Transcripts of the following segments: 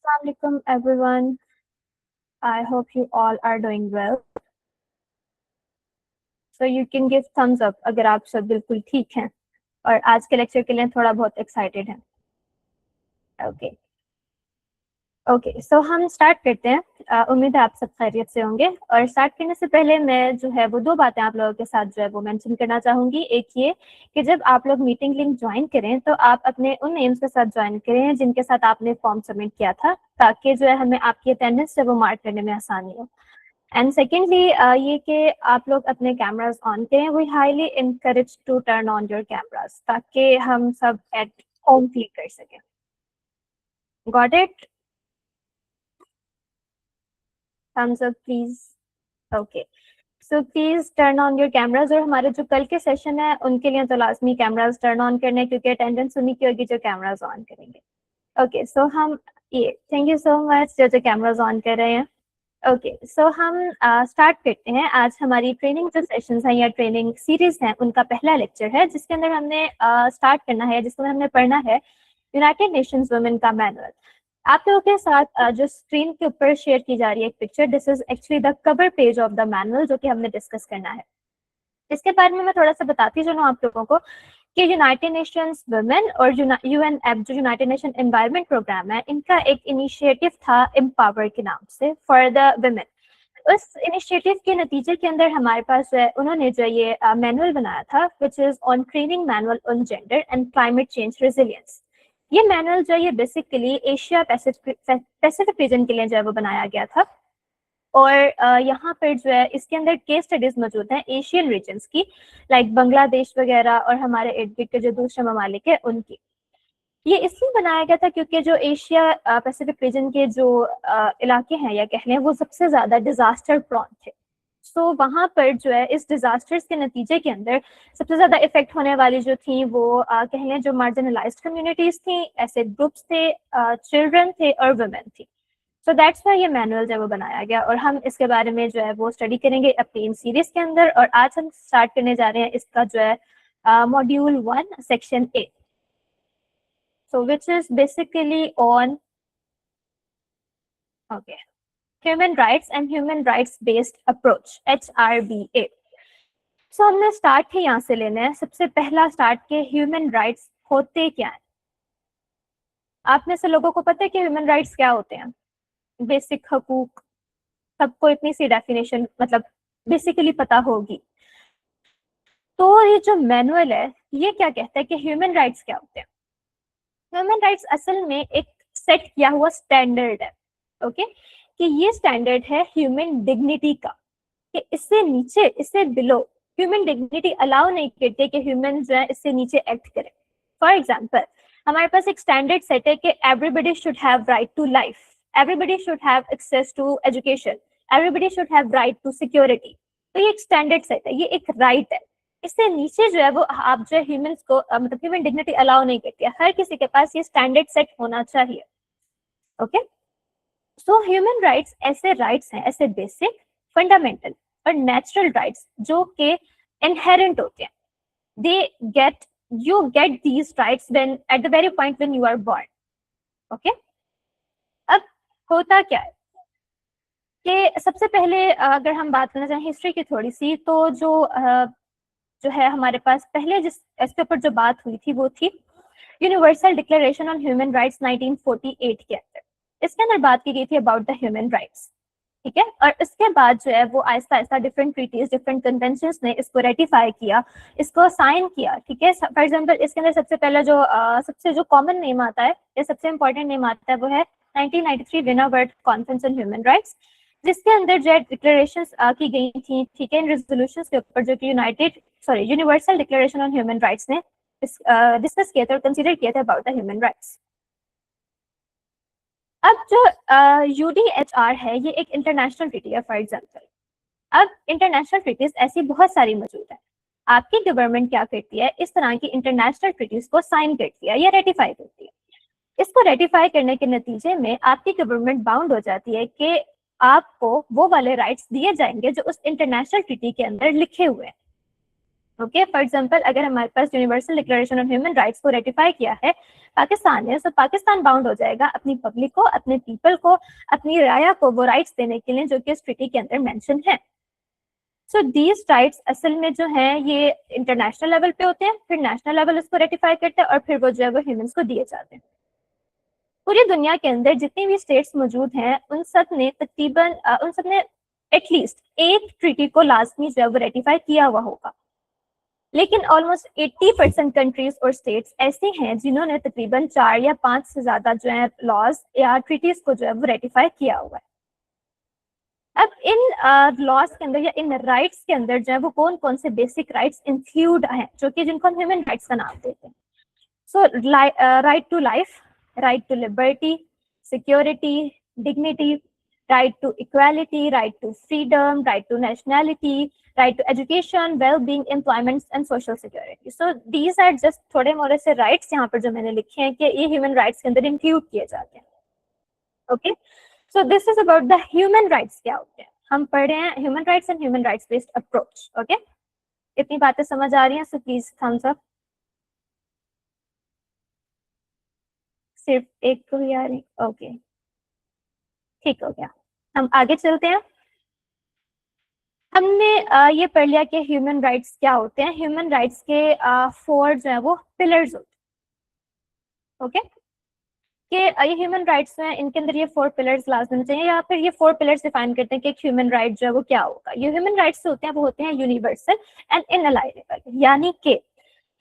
Assalamualaikum everyone. I hope you all are doing well. So you can give thumbs up अगर आप सब बिल्कुल ठीक हैं और आज के लेक्चर के लिए थोड़ा बहुत एक्साइटेड हैं. ओके सो हम स्टार्ट करते हैं. उम्मीद है आप सब खैरियत से होंगे. और स्टार्ट करने से पहले मैं जो है वो दो बातें आप लोगों के साथ जो है वो मेंशन करना चाहूंगी. एक ये कि जब आप लोग मीटिंग लिंक ज्वाइन करें तो आप अपने उन नेम्स के साथ ज्वाइन करें जिनके साथ आपने फॉर्म सबमिट किया था, ताकि जो है हमें आपकी अटेंडेंस से वो मार्क करने में आसानी हो. एंड सेकेंडली ये कि आप लोग अपने कैमराज ऑन करें. We highly encourage to turn on your cameras ताकि हम सब एट होम फील कर सकें. Got it? thumbs up please. Okay so please turn on your cameras. और हमारे जो कल के सेशन है उनके लिए तो लाजमी कैमराज टर्न ऑन करने, क्योंकि अटेंडेंस उन्हीं की होगी जो कैमराज ऑन करेंगे. ओके सो हम ये थैंक यू सो मच जो कैमराज ऑन कर रहे हैं. ओके सो हम स्टार्ट करते हैं. आज हमारी ट्रेनिंग जो सेशंस हैं या ट्रेनिंग सीरीज हैं उनका पहला लेक्चर है, जिसके अंदर हमने स्टार्ट करना है, जिसमें हमने पढ़ना है यूनाइटेड नेशंस वुमेन का मैनुअल. आप लोगों के साथ जो स्क्रीन के ऊपर शेयर की जा रही है एक picture, this is actually the cover page of the manual जो कि हमने डिस्कस करना है. इसके बारे में मैं थोड़ा सा बताती चलूं आप लोगों को कि यूनाइटेड नेशंस वुमेन और यूएनएफ जो यूनाइटेड नेशन एनवायरनमेंट प्रोग्राम है, इनका एक इनिशिएटिव था एम्पावर के नाम से फॉर द वुमेन. उस इनिशिएटिव के नतीजे के अंदर हमारे पास जो है उन्होंने जो ये मैनुअल बनाया था, which is on training manual on gender and climate change resilience. ये मैनुअल जो है ये बेसिकली एशिया पैसिफिक रीजन के लिए जो है वो बनाया गया था. और यहाँ पर जो है इसके अंदर केस स्टडीज मौजूद हैं एशियन रीजन्स की, लाइक बांग्लादेश वगैरह और हमारे इर्द गिर्द के जो दूसरे ममालिक है उनकी. ये इसलिए बनाया गया था क्योंकि जो एशिया पैसिफिक रीजन के जो इलाके हैं या कह लें वो सबसे ज्यादा डिजास्टर प्रॉन थे. सो वहां पर जो है इस डिजास्टर्स के नतीजे के अंदर सबसे ज्यादा इफेक्ट होने वाली जो थी वो कह लें जो मार्जिनलाइज्ड कम्युनिटीज थी, ऐसे ग्रुप्स थे, चिल्ड्रन थे और वुमेन थी. सो दैट्स वाई ये मैनुअल जो है वो बनाया गया और हम इसके बारे में जो है वो स्टडी करेंगे अपनी इन सीरीज के अंदर. और आज हम स्टार्ट करने जा रहे हैं इसका जो है module 1 section 8. So which is basically on human rights and human rights based approach, HRBA. So हमने स्टार्ट ही यहाँ से लेना है. सबसे पहला स्टार्ट के ह्यूमन राइट्स होते क्या है. आप में से लोगों को पता है कि ह्यूमन राइट्स क्या होते हैं? बेसिक हकूक. सबको इतनी सी डेफिनेशन मतलब बेसिकली पता होगी. तो ये जो मैनुअल है ये क्या कहता है कि ह्यूमन राइट्स क्या होते हैं. ह्यूमन राइट्स असल में एक सेट किया हुआ स्टैंडर्ड है. ओके कि ये स्टैंडर्ड है ह्यूमन डिग्निटी का, कि इससे नीचे इससे बिलो ह्यूमन डिग्निटी अलाउ नहीं करते कि ह्यूमन जो है इससे नीचे एक्ट करें. फॉर एग्जांपल हमारे पास एक स्टैंडर्ड सेट है कि everybody should have right to life, everybody should have access to education, everybody should have right to security. तो ये एक स्टैंडर्ड सेट है, ये एक राइट है. इससे नीचे जो है वो आप जो है ह्यूमंस को मतलब ह्यूमन डिग्निटी अलाउ नहीं करती है. हर किसी के पास ये स्टैंडर्ड सेट होना चाहिए. ओके सो ह्यूमन राइट्स ऐसे राइट्स हैं, ऐसे बेसिक फंडामेंटल और नेचुरल राइट्स जो कि इनहेरेंट होते हैं. They get you get these rights when at the very point when you are born. Okay अब होता क्या है कि सबसे पहले अगर हम बात करना चाहें हिस्ट्री की थोड़ी सी, तो जो है हमारे पास पहले जिस इसके ऊपर जो बात हुई थी वो थी universal declaration on human rights 1948 के अंदर. इसके अंदर बात की गई थी अबाउट द ह्यूमन राइट्स. ठीक है, और इसके बाद जो है वो Aahista Aahista different treaties different conventions ने इसको रेटिफाई किया, इसको साइन किया. ठीक है, फॉर एग्जांपल इसके अंदर सबसे पहला जो सबसे जो कॉमन नेम आता है या सबसे इंपॉर्टेंट नेम आता है वो है 1993 Vienna world conference on human rights, जिसके अंदर जो डिक्लेरेशंस की गई थी. ठीक है, इन रेजोल्यूशंस के ऊपर जो कि universal declaration on human rights ने डिस्कस किया था और कंसीडर किया था अबाउट द ह्यूमन राइट्स. अब जो UDHR है ये एक इंटरनेशनल ट्रीटी है. फॉर एग्जांपल अब इंटरनेशनल ट्रीटीज ऐसी बहुत सारी मौजूद है. आपकी गवर्नमेंट क्या करती है, इस तरह की इंटरनेशनल ट्रीटीज को साइन करती है या रेटिफाई करती है. इसको रेटिफाई करने के नतीजे में आपकी गवर्नमेंट बाउंड हो जाती है कि आपको वो वाले राइट्स दिए जाएंगे जो उस इंटरनेशनल ट्रीटी के अंदर लिखे हुए हैं. ओके, फॉर एग्जांपल अगर हमारे पास universal declaration of human rights को रेटिफाई किया है पाकिस्तान ने, तो पाकिस्तान बाउंड हो जाएगा अपनी पब्लिक को, अपने पीपल को, अपनी राया को वो राइट्स देने के लिए जो कि इस ट्रीटी के अंदर मेंशन है। सो दीज राइट्स असल में जो है ये इंटरनेशनल लेवल पे होते हैं, फिर नेशनल लेवल इसको रेटिफाई करते हैं और फिर वो जो है वो ह्यूमंस को दिए जाते हैं। पूरी दुनिया के अंदर जितनी भी स्टेट्स मौजूद हैं उन सब ने तकरीबन उन सब ने एटलीस्ट एक ट्रीटी को लाजमी जो है वो रेटिफाई किया हुआ होगा, लेकिन ऑलमोस्ट 80% कंट्रीज और स्टेट्स ऐसे हैं जिन्होंने तकरीबन 4 या 5 से ज्यादा जो है लॉज या ट्रीटीज को जो है वो रेटिफाई किया हुआ है। अब इन लॉज के अंदर या इन राइट्स के अंदर जो है वो कौन कौन से बेसिक राइट्स इंक्लूड हैं जो कि जिनको हम ह्यूमन राइट्स का नाम देते हैं। So right to life, right to liberty, security, dignity, right to equality, right to freedom, right to nationality, right to education, well-being, employment and social security. So these are just थोड़े मोड़े से rights यहाँ पर जो मैंने लिखे हैं कि ये human rights के अंदर include किए जाते हैं। Okay, so this is about the human rights क्या होते हैं। हम पढ़ रहे हैं human rights and human rights based approach. Okay, इतनी बातें समझ आ रही हैं? So please thumbs up. सिर्फ एक को ही आ रही, ओके ठीक हो गया। हम आगे चलते हैं। हमने ये पढ़ लिया कि ह्यूमन राइट्स क्या होते हैं। ह्यूमन राइट्स के 4 जो है वो पिलर्स होते हैं। ओके, कि ये ह्यूमन राइट्स हैं, इनके अंदर ये 4 पिलर्स लाजमी होने चाहिए, या फिर ये 4 पिलर्स डिफाइन करते हैं कि एक ह्यूमन राइट जो है वो क्या होगा। ये ह्यूमन राइट्स होते हैं वो होते हैं यूनिवर्सल एंड इनअलाइनेबल, यानी कि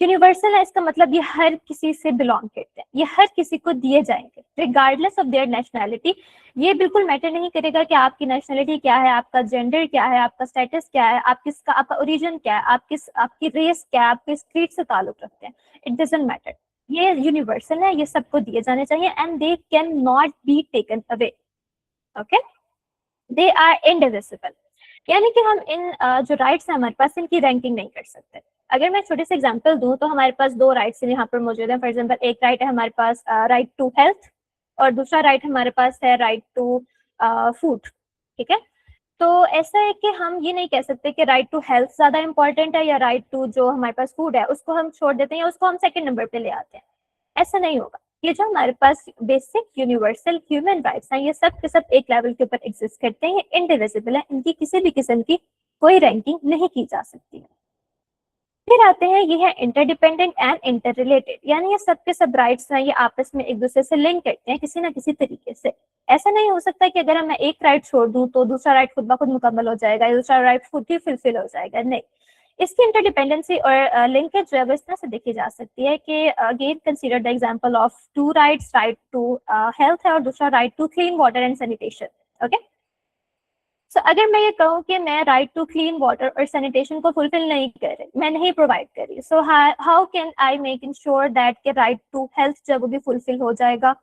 यूनिवर्सल है इसका मतलब ये हर किसी से बिलोंग करते हैं, ये हर किसी को दिए जाएंगे रिगार्डलेस ऑफ देयर नेशनैलिटी। ये बिल्कुल मैटर नहीं करेगा कि आपकी नेशनैलिटी क्या है, आपका जेंडर क्या है, आपका स्टेटस क्या है, आपका ओरिजिन क्या है, आपकी रेस क्या है, आप किस क्रीड से ताल्लुक रखते हैं, इट डजंट मैटर। ये यूनिवर्सल है, ये सबको दिए जाने चाहिए and they can not be taken away. Okay, they are indivisible, यानी कि हम इन जो राइट्स हैं हमारे पास, इनकी रैंकिंग नहीं कर सकते। अगर मैं छोटे से एग्जांपल दूं तो हमारे पास 2 राइट्स यहाँ पर मौजूद हैं। फॉर एग्जांपल एक राइट है हमारे पास राइट टू हेल्थ, और दूसरा राइट हमारे पास है राइट टू फूड। ठीक है, तो ऐसा है कि हम ये नहीं कह सकते कि राइट टू हेल्थ ज्यादा इंपॉर्टेंट है या राइट टू जो हमारे पास फूड है उसको हम छोड़ देते हैं या उसको हम सेकंड नंबर पे ले आते हैं। ऐसा नहीं होगा। ये जो हमारे पास बेसिक यूनिवर्सल ह्यूमन राइट्स हैं ये सब के सब एक लेवल के ऊपर एग्जिस्ट करते हैं, ये इनडिविजिबल है, इनकी किसी भी किस्म की कोई रैंकिंग नहीं की जा सकती है। फिर आते हैं ये है इंटरडिपेंडेंट एंड इंटर रिलेटेड, यानी ये सब के सब राइट्स हैं ये आपस में एक दूसरे से लिंक करते हैं किसी ना किसी तरीके से। ऐसा नहीं हो सकता कि अगर मैं एक राइट छोड़ दूं तो दूसरा राइट खुद ब खुद मुकम्मल हो जाएगा या दूसरा राइट खुद ही फुलफिल हो जाएगा, नहीं। इसकी इंटरडिपेंडेंसी और लिंकेज जो है वो इस तरह से देखी जा सकती है कि again consider the example of 2 rights, right to health है और दूसरा right to clean water and sanitation. Okay, so अगर मैं ये कहूँ कि मैं राइट टू क्लीन वाटर और सैनिटेशन को फुलफिल नहीं कर रही, मैं नहीं प्रोवाइड कर रही, so how can I make ensure that के राइट टू हेल्थ जो वो भी फुलफिल हो जाएगा?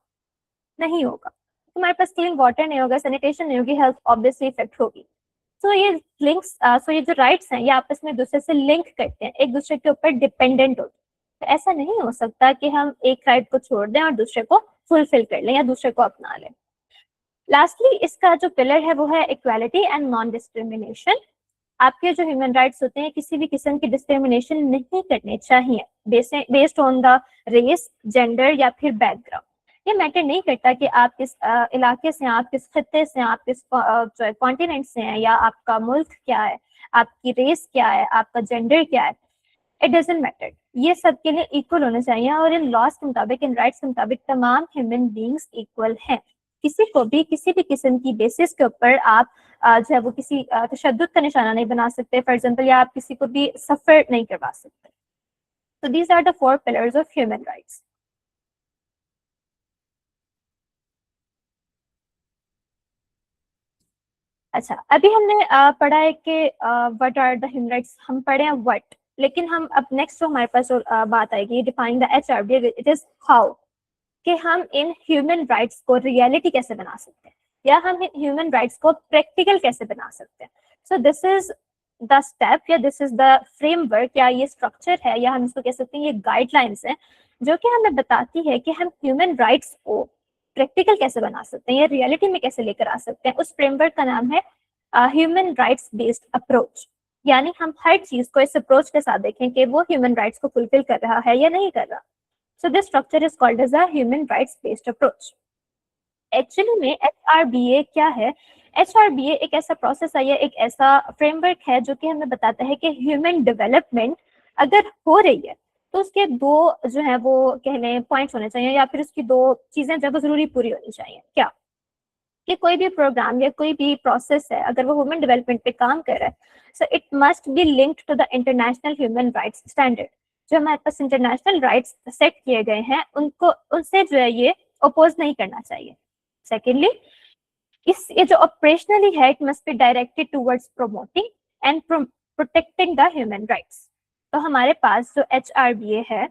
नहीं होगा। तुम्हारे पास क्लीन वाटर नहीं होगा, सैनिटेशन नहीं होगी, हेल्थ ऑब्वियसली इफेक्ट होगी। सो ये लिंक्स ये जो राइट्स हैं ये आपस में दूसरे से लिंक करते हैं, एक दूसरे के ऊपर डिपेंडेंट होते हैं। तो ऐसा नहीं हो सकता कि हम एक राइट को छोड़ दें और दूसरे को फुलफिल कर लें या दूसरे को अपना लें। लास्टली इसका जो पिलर है वो है इक्वालिटी एंड नॉन डिस्क्रिमिनेशन। आपके जो ह्यूमन राइट्स होते हैं किसी भी किस्म की डिस्क्रिमिनेशन नहीं करने चाहिए based on the race, gender या फिर बैकग्राउंड। ये मैटर नहीं करता कि आप किस इलाके से हैं, आप किस खत्ते से हैं, आप किस कॉन्टिनेंट से हैं, या आपका मुल्क क्या है, आपकी रेस क्या है, आपका जेंडर क्या है, इट डजंट मैटर। ये सब के लिए इक्वल होने चाहिए और इन लॉज के मुताबिक, इन राइट्स के मुताबिक तमाम ह्यूमन बींग्स इक्वल हैं। किसी को भी किसी भी किस्म की बेसिस के ऊपर आप जो है वो किसी तशद्दुद का निशाना नहीं बना सकते, फॉर एग्जाम्पल, या आप किसी को भी सफर नहीं करवा सकते। So these are the 4 pillars of human rights. अच्छा, अभी हमने पढ़ा है कि what are the human rights, हम पढ़े हैं व्हाट, लेकिन हम अब नेक्स्ट जो हमारे पास बात आएगी defining the HRD, it is how, कि हम इन ह्यूमन राइट्स को रियलिटी कैसे बना सकते हैं या हम इन ह्यूमन राइट्स को प्रैक्टिकल कैसे बना सकते हैं। So this is the step या दिस इज द फ्रेमवर्क या ये स्ट्रक्चर है या हम इसको कह सकते हैं ये गाइडलाइंस हैं जो कि हमें बताती है कि हम ह्यूमन राइट्स को प्रैक्टिकल कैसे बना सकते हैं या रियलिटी में कैसे लेकर आ सकते हैं। उस फ्रेमवर्क का नाम है ह्यूमन राइट्स बेस्ड अप्रोच यानी हम हर चीज को इस अप्रोच के साथ देखें कि वो ह्यूमन राइट्स को फुलफिल कर रहा है या नहीं कर रहा. So this structure is called as a human rights based approach. Actually में HRBA क्या है? HRBA एक ऐसा प्रोसेस है या एक ऐसा फ्रेमवर्क है जो कि हमें बताता है कि ह्यूमन डेवलपमेंट अगर हो रही है तो उसके दो जो है वो कह लें पॉइंट्स होने चाहिए, या फिर उसकी दो चीजें जब जरूरी पूरी होनी चाहिए. क्या? कि कोई भी प्रोग्राम या कोई भी प्रोसेस है अगर वो ह्यूमन डेवलपमेंट पे काम कर रहा है, so it must be linked to the international human rights standard. जो हमारे पास इंटरनेशनल राइट्स सेट किए गए हैं उनको उनसे जो है ये अपोज नहीं करना चाहिए. सेकेंडली, ये जो ऑपरेशनली है it must be directed towards promoting and protecting the human rights. तो हमारे पास जो HRBA है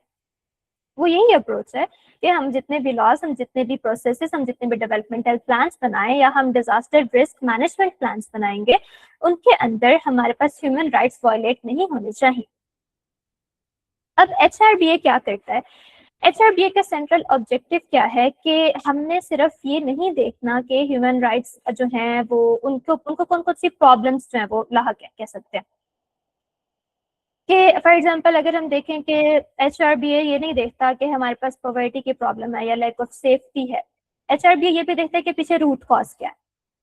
वो यही अप्रोच है कि हम जितने भी लॉज, हम जितने भी प्रोसेसेस, हम जितने भी डेवलपमेंटल प्लान्स बनाएं या हम डिजास्टर रिस्क मैनेजमेंट प्लान्स बनाएंगे उनके अंदर हमारे पास ह्यूमन राइट्स वायलेट नहीं होने चाहिए. अब HRBA क्या करता है? HRBA का सेंट्रल ऑब्जेक्टिव क्या है कि हमने सिर्फ ये नहीं देखना कि ह्यूमन राइट्स जो हैं वो उनको उनको कौन कौन सी प्रॉब्लम्स जो है वो लाहक है, कह सकते हैं कि फॉर एग्जांपल अगर हम देखें कि HRBA ये नहीं देखता कि हमारे पास पॉवर्टी की प्रॉब्लम है या लैक ऑफ सेफ्टी है. HRBA ये भी देखता है कि पीछे रूट कॉज क्या है,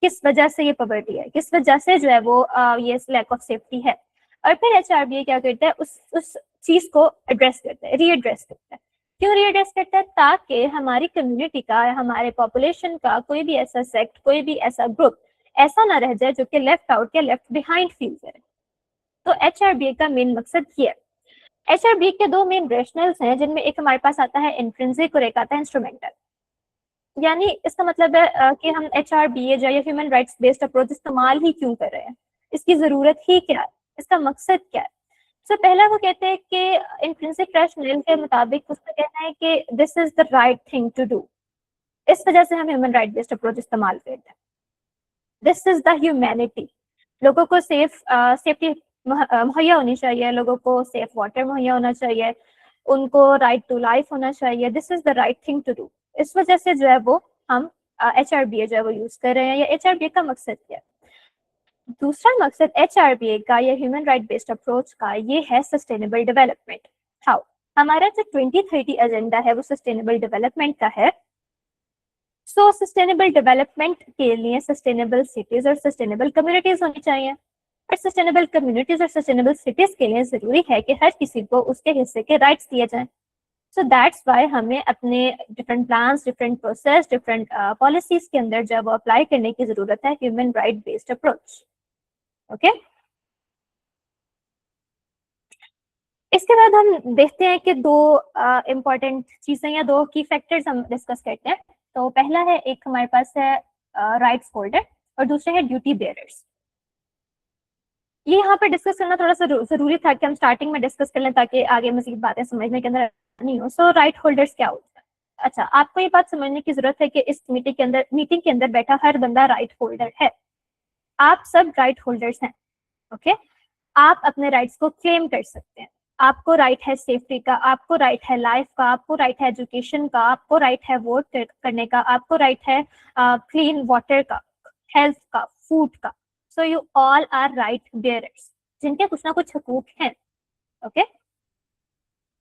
किस वजह से ये पॉवर्टी है, किस वजह से जो है वो ये लैक ऑफ सेफ्टी है. और फिर HRBA क्या करता है, उस चीज को एड्रेस करता है, रीएड्रेस करता है. क्यों रीएड्रेस करता है? ताकि हमारी कम्युनिटी का, हमारे पॉपुलेशन का कोई भी ऐसा सेक्ट, कोई भी ऐसा ग्रुप ऐसा ना रह जाए जो कि लेफ्ट आउट या लेफ्ट बिहाइंड फील करे. तो HRBA का मेन मकसद ये है. HRBA के दो मेन रेशनल्स हैं जिनमें एक हमारे पास आता है इंट्रिंसिक और एक आता है इंस्ट्रूमेंटल. यानी इसका मतलब है कि हम HRBA जो या ह्यूमन राइट्स बेस्ड अप्रोच इस्तेमाल ही क्यों कर रहे हैं, इसकी जरूरत ही क्या है, इसका मकसद क्या है. सो पहला वो कहते हैं कि इंट्रिंसिक रैशनल के मुताबिक उसका कहना है कि this is the right thing to do. इस वजह से हम ह्यूमन राइट बेस्ड अप्रोच इस्तेमाल करते हैं. This is the humanity. लोगों को सेफ्टी मुहैया होनी चाहिए, लोगों को सेफ वाटर मुहैया होना चाहिए, उनको राइट टू लाइफ होना चाहिए. This is the right thing to do. इस वजह से जो है वो हम HRBA जो है वो यूज कर रहे हैं. या HRBA का मकसद क्या है? दूसरा मकसद HRBA का या ह्यूमन राइट बेस्ड अप्रोच का ये है सस्टेनेबल डेवलपमेंट. हाउ? हमारा जो 2030 एजेंडा है वो सस्टेनेबल डेवलपमेंट का है. सो सस्टेनेबल डेवलपमेंट के लिए सस्टेनेबल सिटीज और सस्टेनेबल कम्युनिटीज होनी चाहिए. और सस्टेनेबल कम्युनिटीज और सस्टेनेबल सिटीज के लिए जरूरी है कि हर किसी को उसके हिस्से के राइट्स दिए जाएं. सो दैट्स वाई हमें अपने different plans, different process, different policies के अंदर जब अप्लाई करने की जरूरत है human right based approach. Okay, इसके बाद हम देखते हैं कि दो इम्पोर्टेंट चीजें या दो की फैक्टर्स हम डिस्कस करते हैं. तो पहला है, एक हमारे पास है राइट्स होल्डर और दूसरे है ड्यूटी बेयरर्स. ये यहाँ पे डिस्कस करना थोड़ा सा जरूरी था कि हम स्टार्टिंग में डिस्कस कर लें ताकि आगे मजीद बातें समझने के अंदर नहीं हो. सो राइट होल्डर्स क्या होता है? अच्छा, आपको ये बात समझने की जरूरत है कि इस मीटिंग के अंदर बैठा हर बंदा राइट होल्डर है. आप सब राइट होल्डर्स हैं. ओके, आप अपने राइट्स को क्लेम कर सकते हैं. आपको राइट है सेफ्टी का, आपको राइट है लाइफ का, आपको राइट है एजुकेशन का, आपको राइट है वोट करने का, आपको राइट है क्लीन वाटर का, हेल्थ का, फूड का. So you all are right bearers जिनके कुछ ना कुछ हकूक हैं. ओके,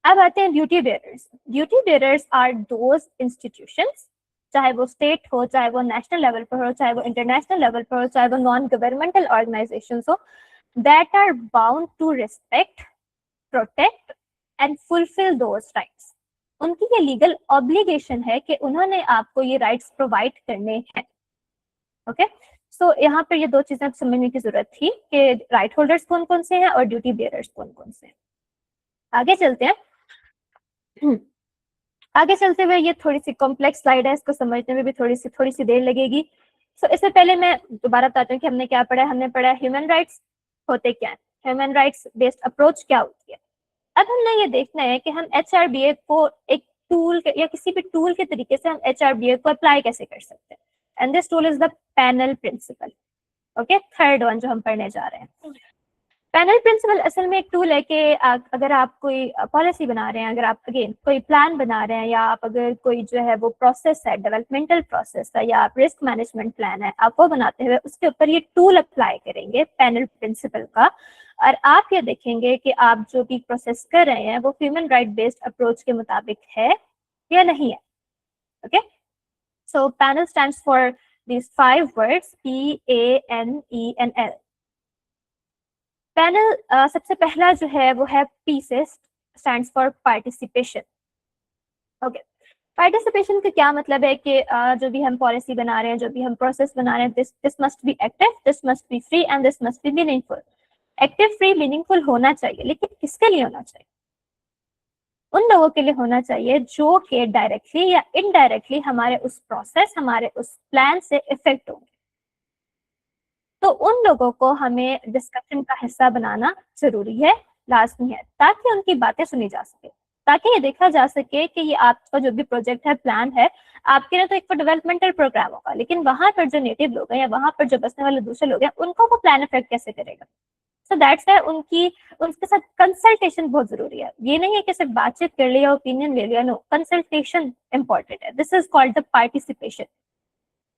अब आते हैं duty bearers. Duty bearers are those institutions, चाहे वो स्टेट हो, चाहे वो नेशनल लेवल पर हो, चाहे वो इंटरनेशनल लेवल पर हो, चाहे वो नॉन गवर्नमेंटल ऑर्गेनाइजेशन हो, that are bound to respect, protect and fulfill those rights. उनकी ये लीगल ऑब्लिगेशन है कि उन्होंने आपको ये राइट्स प्रोवाइड करने हैं. ओके, सो यहाँ पर ये दो चीजें समझने की जरूरत थी कि राइट होल्डर्स कौन कौन से हैं और ड्यूटी बेयरर्स कौन कौन से हैं. आगे चलते हैं. आगे चलते हुए ये थोड़ी सी कॉम्प्लेक्स स्लाइड है, इसको समझने में भी थोड़ी सी देर लगेगी. सो इससे पहले मैं दोबारा बताती हूँ कि हमने क्या पढ़ा है. हमने पढ़ा ह्यूमन राइट्स होते क्या है, ह्यूमन राइट्स बेस्ड अप्रोच क्या होती है. अब हमने ये देखना है कि हम HRBA को एक टूल या किसी भी टूल के तरीके से हम HRBA को अप्लाई कैसे कर सकते हैं. And this tool is the panel principle. Okay, third one जो हम पढ़ने जा रहे हैं. पैनल प्रिंसिपल असल में एक टूल है कि अगर आप कोई पॉलिसी बना रहे हैं, अगर आप अगेन कोई प्लान बना रहे हैं, या आप अगर कोई जो है वो प्रोसेस है, डेवलपमेंटल प्रोसेस है, या आप रिस्क मैनेजमेंट प्लान है, आप वो बनाते हुए उसके ऊपर ये टूल अप्लाई करेंगे पैनल प्रिंसिपल का, और आप ये देखेंगे कि आप जो भी प्रोसेस कर रहे हैं वो ह्यूमन राइट बेस्ड अप्रोच के मुताबिक है या नहीं है। Okay, so panel stands for these 5 words PANENL। Panel सबसे पहला जो है वो है P से stands for participation. Okay, participation का क्या मतलब है कि जो भी हम पॉलिसी बना रहे हैं, जो भी हम प्रोसेस बना रहे हैं, this must be active, this must be free and this must be meaningful. Active, free, meaningful होना चाहिए, लेकिन किसके लिए होना चाहिए? उन लोगों के लिए होना चाहिए जो कि डायरेक्टली या इनडायरेक्टली हमारे उस प्रोसेस, हमारे उस प्लान से इफेक्ट होंगे। तो उन लोगों को हमें डिस्कशन का हिस्सा बनाना जरूरी है, लाजमी है, ताकि उनकी बातें सुनी जा सके, ताकि ये देखा जा सके कि ये आपका जो भी प्रोजेक्ट है, प्लान है, आपके लिए तो एक डेवलपमेंटल प्रोग्राम होगा, लेकिन वहां पर जो नेटिव लोग हैं या वहां पर जो बसने वाले दूसरे लोग हैं, उनको वो प्लान इफेक्ट कैसे करेगा? सो दैट्स व्हाई उनके साथ कंसल्टेशन बहुत जरूरी है। ये नहीं है कि सिर्फ बातचीत कर लिया, ओपिनियन ले लिया, नो, कंसल्टेशन इंपॉर्टेंट है। This is called the participation.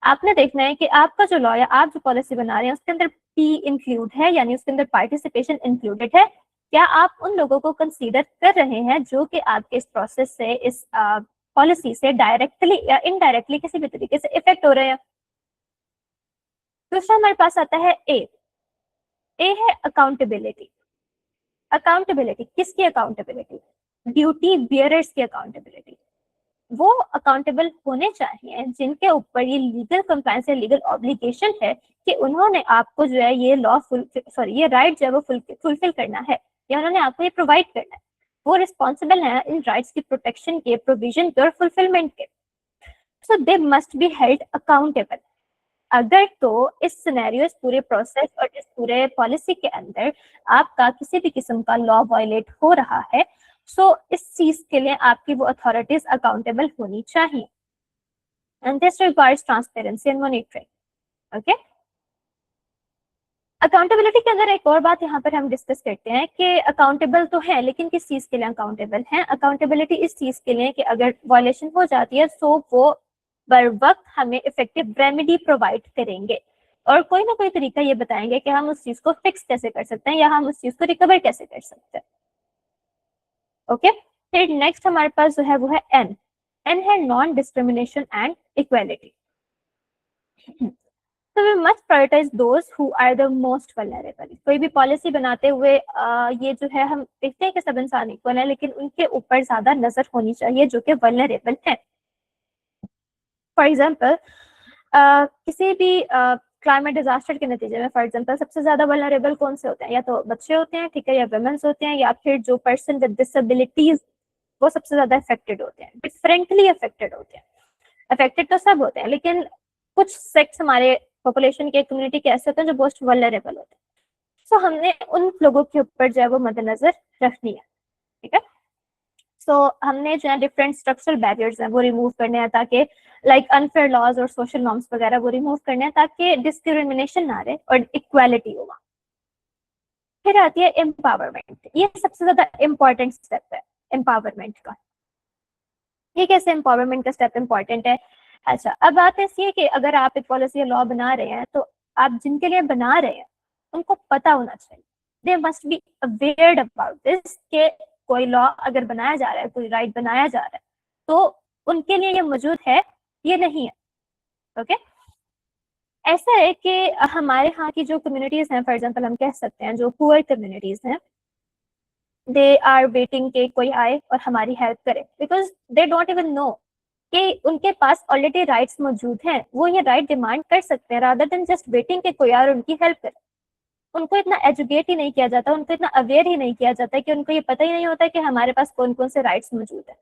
आपने देखना है कि आपका जो लॉ या आप जो पॉलिसी बना रहे हैं उसके अंदर पी इंक्लूड है, यानी उसके अंदर पार्टिसिपेशन इंक्लूडेड है। क्या आप उन लोगों को कंसीडर कर रहे हैं जो कि आपके इस प्रोसेस से, इस पॉलिसी से डायरेक्टली या इनडायरेक्टली किसी भी तरीके से इफेक्ट हो रहे हैं? दूसरा हमारे पास आता है ए है अकाउंटेबिलिटी। अकाउंटेबिलिटी किसकी अकाउंटेबिलिटी? ड्यूटी बियरर्स की अकाउंटेबिलिटी। वो अकाउंटेबल होने चाहिए जिनके ऊपर ये लीगल कंप्लायंस या लीगल ऑब्लिगेशन है कि उन्होंने आपको जो है ये लॉ ये राइट जो है वो फुलफिल करना है, या उन्होंने आपको ये प्रोवाइड करना है। वो रिस्पॉन्सिबल है इन राइट्स की प्रोटेक्शन के, प्रोविजन के और फुलफिलमेंट के। So they must be held accountable. अगर तो इस सिनेरियो, इस पूरे प्रोसेस और इस पूरे पॉलिसी के अंदर आपका किसी भी किस्म का लॉ वायलेट हो रहा है, सो इस चीज के लिए आपकी वो अथॉरिटीज अकाउंटेबल होनी चाहिए। And this requires transparency and monitoring. Okay, accountability के अंदर एक और बात यहाँ पर हम डिस्कस करते हैं कि अकाउंटेबल तो है, लेकिन किस चीज के लिए अकाउंटेबल है? अकाउंटेबिलिटी इस चीज के लिए कि अगर वायलेशन हो जाती है तो वो बर वक्त हमें इफेक्टिव रेमेडी प्रोवाइड करेंगे और कोई ना कोई तरीका ये बताएंगे कि हम उस चीज को फिक्स कैसे कर सकते हैं या हम उस चीज को रिकवर कैसे कर सकते हैं। ओके, फिर नेक्स्ट हमारे पास जो है वो है एन है non discrimination and equality. So we must prioritize those who are the most vulnerable। कोई भी पॉलिसी बनाते हुए ये जो है हम देखते हैं कि सब इंसान इक्वल है, लेकिन उनके ऊपर ज्यादा नजर होनी चाहिए जो कि वल्नरेबल है। फॉर एग्जाम्पल किसी भी क्लाइमेट डिजास्टर के नतीजे में, फॉर एग्जाम्पल, सबसे ज्यादा वल्नरेबल कौन से होते हैं? या तो बच्चे होते हैं, ठीक है, या वुमेन्स होते हैं, या फिर जो पर्सन विद डिसेबिलिटीज, वो सबसे ज्यादा अफेक्टेड होते हैं, डिफरेंटली अफेक्टेड होते हैं। अफेक्टेड तो सब होते हैं, लेकिन कुछ सेक्ट्स हमारे पॉपुलेशन के, कम्युनिटी के ऐसे होते हैं जो मोस्ट वल्नरेबल होते हैं। सो हमने उन लोगों के ऊपर जो है वो मद्देनजर रखनी है, ठीक है। सो हमने जो है डिफरेंट स्ट्रक्चरल बैरियर्स हैं वो रिमूव करने हैं, ताकि लाइक अनफेयर लॉज और सोशल नॉर्म्स वगैरह वो रिमूव करने हैं, ताकि डिस्क्रिमिनेशन ना रहे और इक्वालिटी होगा। फिर आती है एम्पावरमेंट। ये सबसे ज्यादा इंपॉर्टेंट स्टेप है एम्पावरमेंट का। ये कैसे एम्पावरमेंट का स्टेप इंपॉर्टेंट है? अच्छा, अब बात ऐसी है कि अगर आप एक पॉलिसी या लॉ बना रहे हैं, तो आप जिनके लिए बना रहे हैं उनको पता होना चाहिए, दे must be aware about this, के कोई लॉ अगर बनाया जा रहा है, कोई राइट बनाया जा रहा है, तो उनके लिए ये मौजूद है, ये नहीं है। ओके, ऐसा है कि हमारे यहाँ की जो कम्युनिटीज हैं, फॉर एग्जाम्पल हम कह सकते हैं जो पुअर कम्युनिटीज हैं, दे आर वेटिंग के कोई आए और हमारी हेल्प करे, because they don't even know कि उनके पास ऑलरेडी राइट्स मौजूद हैं, वो ये राइट डिमांड कर सकते हैं, रादर देन जस्ट वेटिंग के कोई और उनकी हेल्प करे। उनको इतना एजुकेट ही नहीं किया जाता, उनको इतना अवेयर ही नहीं किया जाता, कि उनको ये पता ही नहीं होता कि हमारे पास कौन कौन से राइट्स मौजूद है।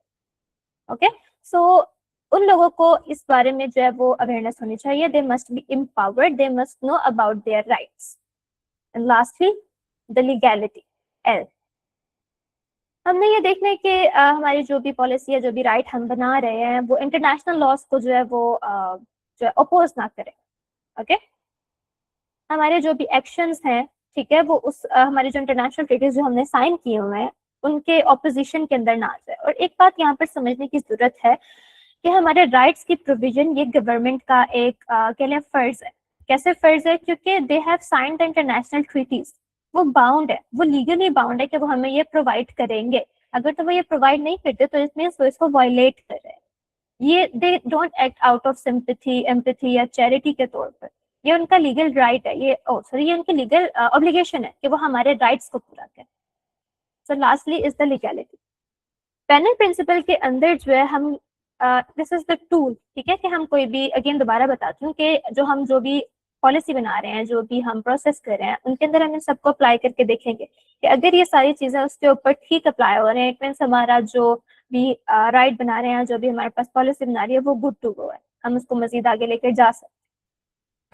ओके, सो उन लोगों को इस बारे में जो है वो अवेयरनेस होनी चाहिए। दे must B empowered, they must know about their rights. And lastly the legality, L. हमने ये देखना है कि हमारी जो भी पॉलिसी है, जो भी राइट हम बना रहे हैं, वो इंटरनेशनल लॉज को जो है वो जो है अपोज ना करें। ओके, हमारे जो भी एक्शंस हैं ठीक है, वो उस हमारे जो इंटरनेशनल ट्रीटीज जो हमने साइन किए हुए हैं उनके ऑपोजिशन के अंदर ना आ जाए। और एक बात यहाँ पर समझने की जरूरत है कि हमारे राइट्स की प्रोविजन ये गवर्नमेंट का एक कह लें फर्ज है। कैसे फर्ज है? क्योंकि they have signed the international treaties, वो बाउंड है, वो लीगली बाउंड है कि वो हमें ये प्रोवाइड करेंगे। अगर तो वो ये प्रोवाइड नहीं करते तो इट मीन्स वो इसको वायलेट कर रहे हैं। ये they don't act out of sympathy, empathy या चैरिटी के तौर पर। ये उनका लीगल राइट है, ये सॉरी ये उनकी लीगल ऑब्लिगेशन है कि वो हमारे राइट्स को पूरा करें। So lastly is the legality. Panel principle के अंदर जो है हम दिस इज द टूल, ठीक है, कि हम कोई भी अगेन दोबारा बताती हूँ कि जो भी पॉलिसी बना रहे हैं, जो भी हम प्रोसेस कर रहे हैं, उनके अंदर हम इन सबको अप्लाई करके देखेंगे कि अगर ये सारी चीजें उसके ऊपर ठीक अप्लाई हो रहे हैं, इट मीन्स हमारा जो भी राइट बना रहे हैं, जो भी हमारे पास पॉलिसी बना रही है वो गुड टू गो है, हम उसको मजीद आगे लेकर जा सकते हैं।